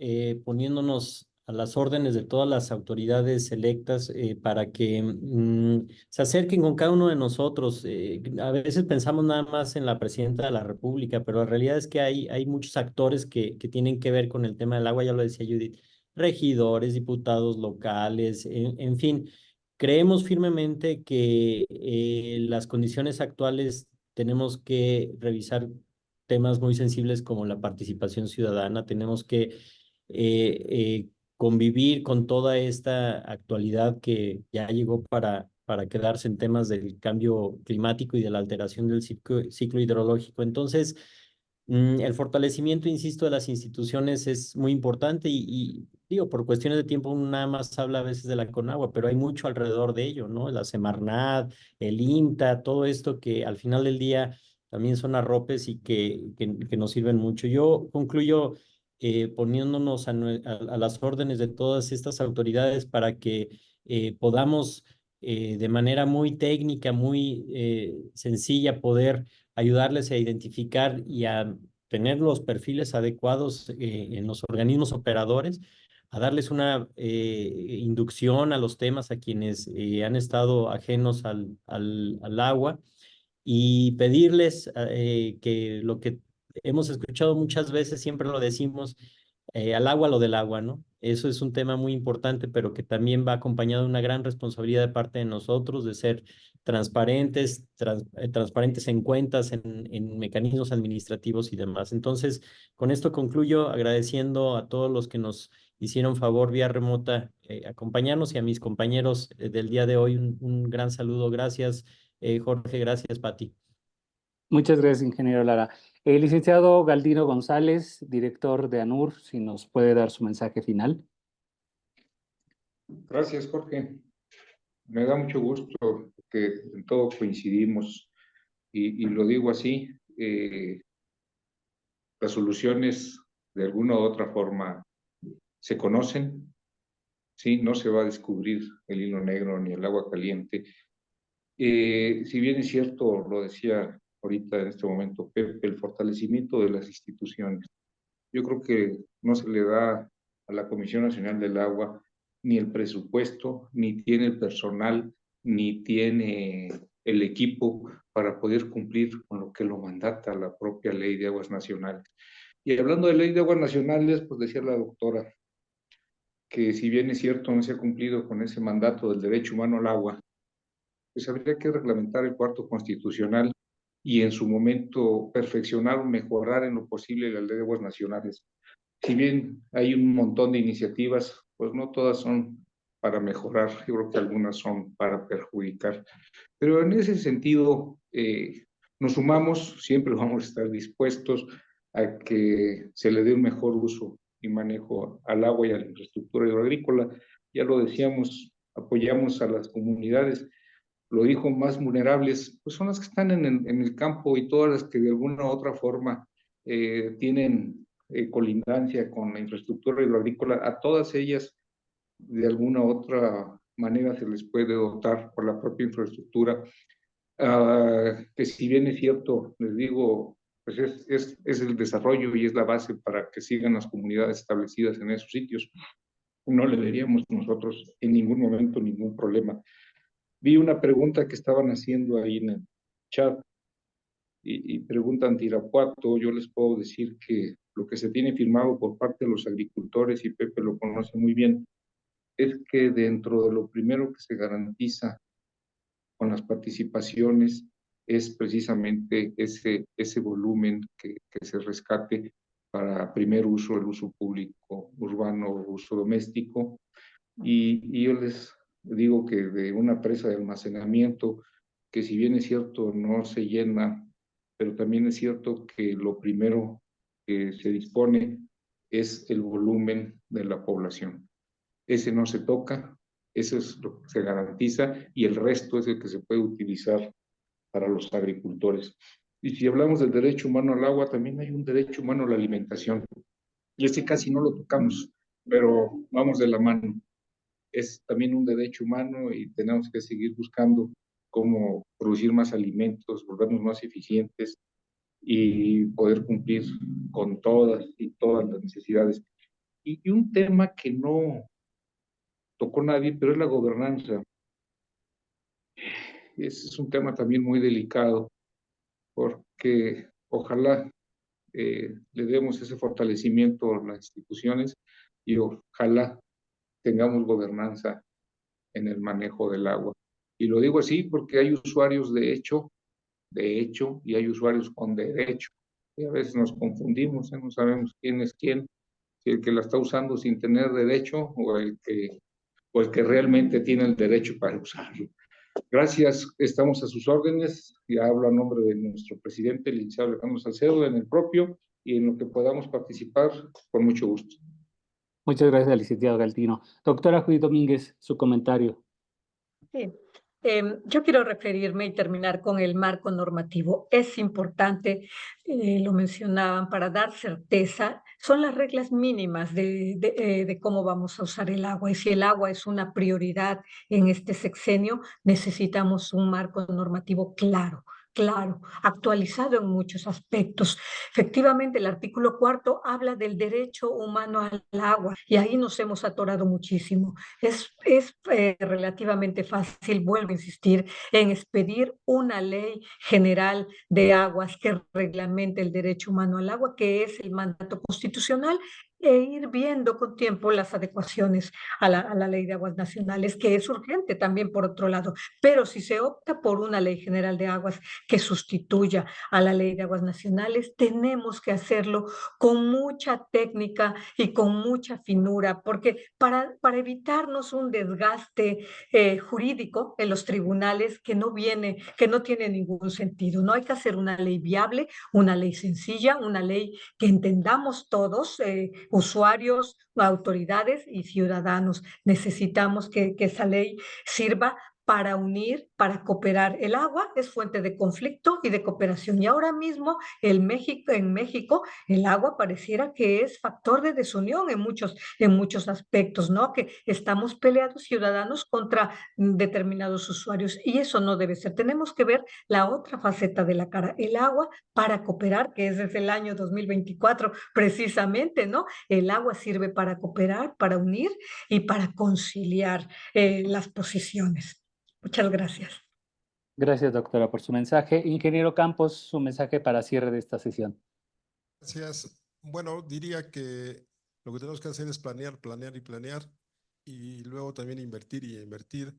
Speaker 5: poniéndonos a las órdenes de todas las autoridades electas para que se acerquen con cada uno de nosotros. A veces pensamos nada más en la presidenta de la República, pero la realidad es que hay muchos actores que tienen que ver con el tema del agua, ya lo decía Judith, regidores, diputados locales, en fin. Creemos firmemente que las condiciones actuales tenemos que revisar temas muy sensibles como la participación ciudadana. Tenemos que convivir con toda esta actualidad que ya llegó para quedarse en temas del cambio climático y de la alteración del ciclo hidrológico. Entonces, el fortalecimiento, insisto, de las instituciones es muy importante y digo, por cuestiones de tiempo uno nada más habla a veces de la Conagua, pero hay mucho alrededor de ello, ¿no? La Semarnat, el INTA, todo esto que al final del día también son arropes y que nos sirven mucho. Yo concluyo poniéndonos a las órdenes de todas estas autoridades para que podamos de manera muy técnica, muy sencilla, poder ayudarles a identificar y a tener los perfiles adecuados en los organismos operadores, a darles una inducción a los temas a quienes han estado ajenos al agua y pedirles que lo que hemos escuchado muchas veces, siempre lo decimos, al agua lo del agua, ¿no? Eso es un tema muy importante, pero que también va acompañado de una gran responsabilidad de parte de nosotros, de ser transparentes, transparentes en cuentas, en mecanismos administrativos y demás. Entonces, con esto concluyo agradeciendo a todos los que nos hicieron favor vía remota acompañarnos y a mis compañeros del día de hoy un gran saludo. Gracias, Jorge, gracias, Pati.
Speaker 2: Muchas gracias, ingeniero Lara. El licenciado Galdino González, director de ANUR, si nos puede dar su mensaje final.
Speaker 3: Gracias, Jorge. Me da mucho gusto que en todo coincidimos y lo digo así, las soluciones de alguna u otra forma se conocen, ¿sí? No se va a descubrir el hilo negro ni el agua caliente. Si bien es cierto, lo decía ahorita en este momento Pepe, el fortalecimiento de las instituciones. Yo creo que no se le da a la Comisión Nacional del Agua ni el presupuesto, ni tiene el personal, ni tiene el equipo para poder cumplir con lo que lo mandata la propia Ley de Aguas Nacionales. Y hablando de Ley de Aguas Nacionales, pues decía la doctora que si bien es cierto no se ha cumplido con ese mandato del derecho humano al agua, pues habría que reglamentar el cuarto constitucional y en su momento perfeccionar o mejorar en lo posible la Ley de Aguas Nacionales. Si bien hay un montón de iniciativas, pues no todas son para mejorar, yo creo que algunas son para perjudicar. Pero en ese sentido, nos sumamos, siempre vamos a estar dispuestos a que se le dé un mejor uso y manejo al agua y a la infraestructura hidroagrícola. Ya lo decíamos, apoyamos a las comunidades, lo dijo, más vulnerables, pues son las que están en el campo y todas las que de alguna u otra forma tienen colindancia con la infraestructura hidroagrícola, a todas ellas de alguna u otra manera se les puede dotar por la propia infraestructura, que si bien es cierto, les digo, pues es el desarrollo y es la base para que sigan las comunidades establecidas en esos sitios. No le veríamos nosotros en ningún momento ningún problema. Vi una pregunta que estaban haciendo ahí en el chat y preguntan de Irapuato. Yo les puedo decir que lo que se tiene firmado por parte de los agricultores, y Pepe lo conoce muy bien, es que dentro de lo primero que se garantiza con las participaciones es precisamente ese volumen que se rescate para primer uso, el uso público, urbano, uso doméstico. Y yo les digo que de una presa de almacenamiento, que si bien es cierto no se llena, pero también es cierto que lo primero que se dispone es el volumen de la población. Ese no se toca, eso es lo que se garantiza y el resto es el que se puede utilizar para los agricultores. Y si hablamos del derecho humano al agua, también hay un derecho humano a la alimentación. Y ese casi no lo tocamos, pero vamos de la mano. Es también un derecho humano y tenemos que seguir buscando cómo producir más alimentos, volvernos más eficientes y poder cumplir con todas las necesidades. Y un tema que no tocó nadie, pero es la gobernanza. Ese es un tema también muy delicado, porque ojalá le demos ese fortalecimiento a las instituciones y ojalá tengamos gobernanza en el manejo del agua. Y lo digo así porque hay usuarios de hecho, y hay usuarios con derecho. Y a veces nos confundimos, no sabemos quién es quién, si el que la está usando sin tener derecho o el que realmente tiene el derecho para usarlo. Gracias, estamos a sus órdenes. Ya hablo a nombre de nuestro presidente, el licenciado Alejandro Salcedo, en el propio y en lo que podamos participar, con mucho gusto.
Speaker 2: Muchas gracias, licenciado Galdino. Doctora Judith Domínguez, su comentario.
Speaker 7: Sí. Yo quiero referirme y terminar con el marco normativo. Es importante, lo mencionaban, para dar certeza, son las reglas mínimas de cómo vamos a usar el agua. Y si el agua es una prioridad en este sexenio, necesitamos un marco normativo claro, actualizado en muchos aspectos. Efectivamente, el artículo 4 habla del derecho humano al agua y ahí nos hemos atorado muchísimo. Es relativamente fácil, vuelvo a insistir, en expedir una ley general de aguas que reglamente el derecho humano al agua, que es el mandato constitucional, e ir viendo con tiempo las adecuaciones a la ley de aguas nacionales, que es urgente también por otro lado. Pero si se opta por una ley general de aguas que sustituya a la ley de aguas nacionales, tenemos que hacerlo con mucha técnica y con mucha finura, porque para evitarnos un desgaste jurídico en los tribunales que no tiene ningún sentido. No hay que hacer una ley viable, una ley sencilla, una ley que entendamos todos, usuarios, autoridades y ciudadanos. Necesitamos que esa ley sirva para unir para cooperar. El agua es fuente de conflicto y de cooperación. Y ahora mismo en México el agua pareciera que es factor de desunión en muchos aspectos, ¿no? Que estamos peleados ciudadanos contra determinados usuarios y eso no debe ser. Tenemos que ver la otra faceta de la cara, el agua para cooperar, que es desde el año 2024 precisamente, ¿no? El agua sirve para cooperar, para unir y para conciliar las posiciones. Muchas gracias.
Speaker 2: Gracias, doctora, por su mensaje. Ingeniero Campos, su mensaje para cierre de esta sesión.
Speaker 8: Gracias. Bueno, diría que lo que tenemos que hacer es planear, planear y planear, y luego también invertir y invertir.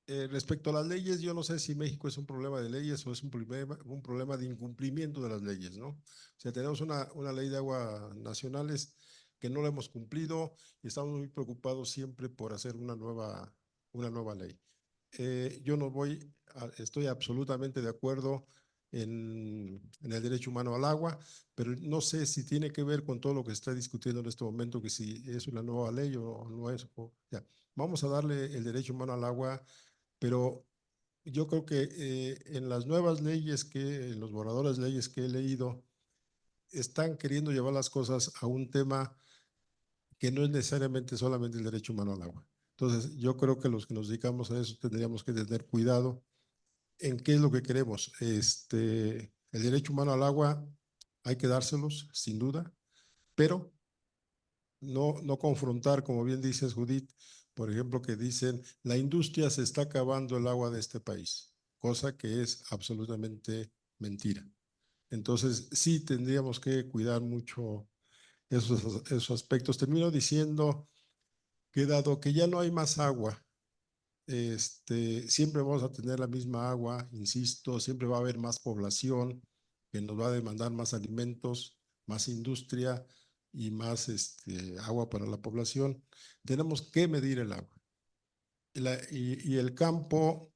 Speaker 8: Respecto a las leyes, yo no sé si México es un problema de leyes o es un problema de incumplimiento de las leyes, ¿no? O sea, tenemos una ley de aguas nacionales que no la hemos cumplido y estamos muy preocupados siempre por hacer una nueva ley. Yo no estoy absolutamente de acuerdo en el derecho humano al agua, pero no sé si tiene que ver con todo lo que se está discutiendo en este momento, que si es una nueva ley o no es. Ya. Vamos a darle el derecho humano al agua, pero yo creo que en las nuevas leyes, en los borradores de leyes que he leído, están queriendo llevar las cosas a un tema que no es necesariamente solamente el derecho humano al agua. Entonces, yo creo que los que nos dedicamos a eso tendríamos que tener cuidado en qué es lo que queremos. El derecho humano al agua hay que dárselos, sin duda, pero no confrontar, como bien dices, Judith, por ejemplo, que dicen, la industria se está acabando el agua de este país, cosa que es absolutamente mentira. Entonces, sí tendríamos que cuidar mucho esos aspectos. Termino diciendo que dado que ya no hay más agua, siempre vamos a tener la misma agua, insisto, siempre va a haber más población que nos va a demandar más alimentos, más industria y más agua para la población. Tenemos que medir el agua. Y el campo,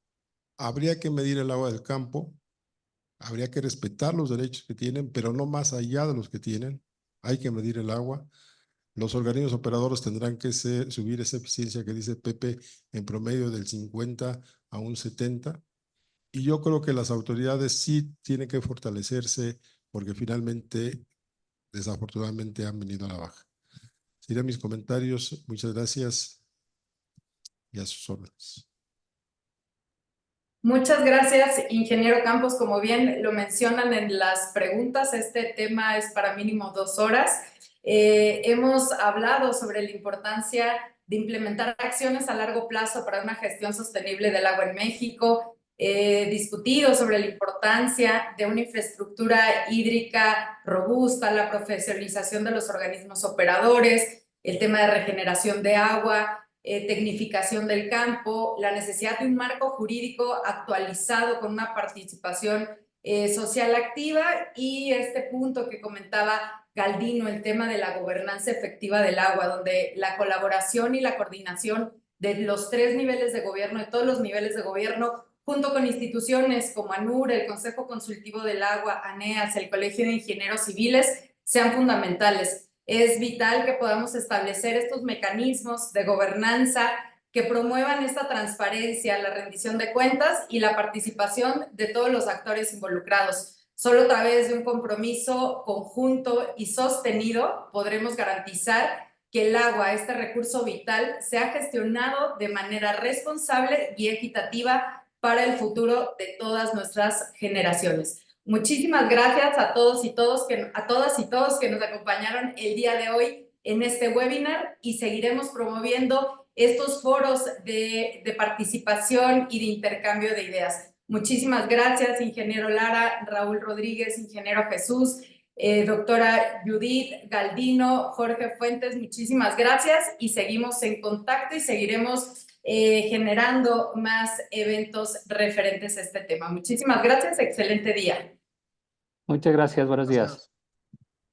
Speaker 8: habría que medir el agua del campo, habría que respetar los derechos que tienen, pero no más allá de los que tienen. Hay que medir el agua. Los organismos operadores tendrán que subir esa eficiencia que dice Pepe en promedio del 50 a un 70. Y yo creo que las autoridades sí tienen que fortalecerse porque finalmente, desafortunadamente, han venido a la baja. Serían mis comentarios. Muchas gracias y a sus órdenes.
Speaker 1: Muchas gracias, ingeniero Campos. Como bien lo mencionan en las preguntas, este tema es para mínimo 2 horas. Hemos hablado sobre la importancia de implementar acciones a largo plazo para una gestión sostenible del agua en México, discutido sobre la importancia de una infraestructura hídrica robusta, la profesionalización de los organismos operadores, el tema de regeneración de agua, tecnificación del campo, la necesidad de un marco jurídico actualizado con una participación social activa y este punto que comentaba Galdino, el tema de la gobernanza efectiva del agua, donde la colaboración y la coordinación de los 3 niveles de gobierno, de todos los niveles de gobierno, junto con instituciones como ANUR, el Consejo Consultivo del Agua, ANEAS, el Colegio de Ingenieros Civiles, sean fundamentales. Es vital que podamos establecer estos mecanismos de gobernanza que promuevan esta transparencia, la rendición de cuentas y la participación de todos los actores involucrados. Solo a través de un compromiso conjunto y sostenido podremos garantizar que el agua, este recurso vital, sea gestionado de manera responsable y equitativa para el futuro de todas nuestras generaciones. Muchísimas gracias a todas y todos que nos acompañaron el día de hoy en este webinar y seguiremos promoviendo estos foros de participación y de intercambio de ideas. Muchísimas gracias, ingeniero Lara, Raúl Rodríguez, ingeniero Jesús, doctora Judith Galdino, Jorge Fuentes, muchísimas gracias y seguimos en contacto y seguiremos generando más eventos referentes a este tema. Muchísimas gracias, excelente día.
Speaker 2: Muchas gracias, buenos días.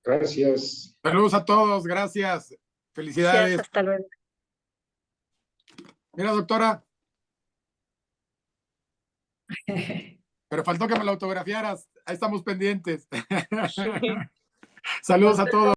Speaker 3: Gracias.
Speaker 4: Saludos a todos, gracias. Felicidades.
Speaker 7: Gracias, hasta luego.
Speaker 4: Mira, doctora. Pero faltó que me lo autografiaras. Ahí estamos pendientes. Saludos a todos.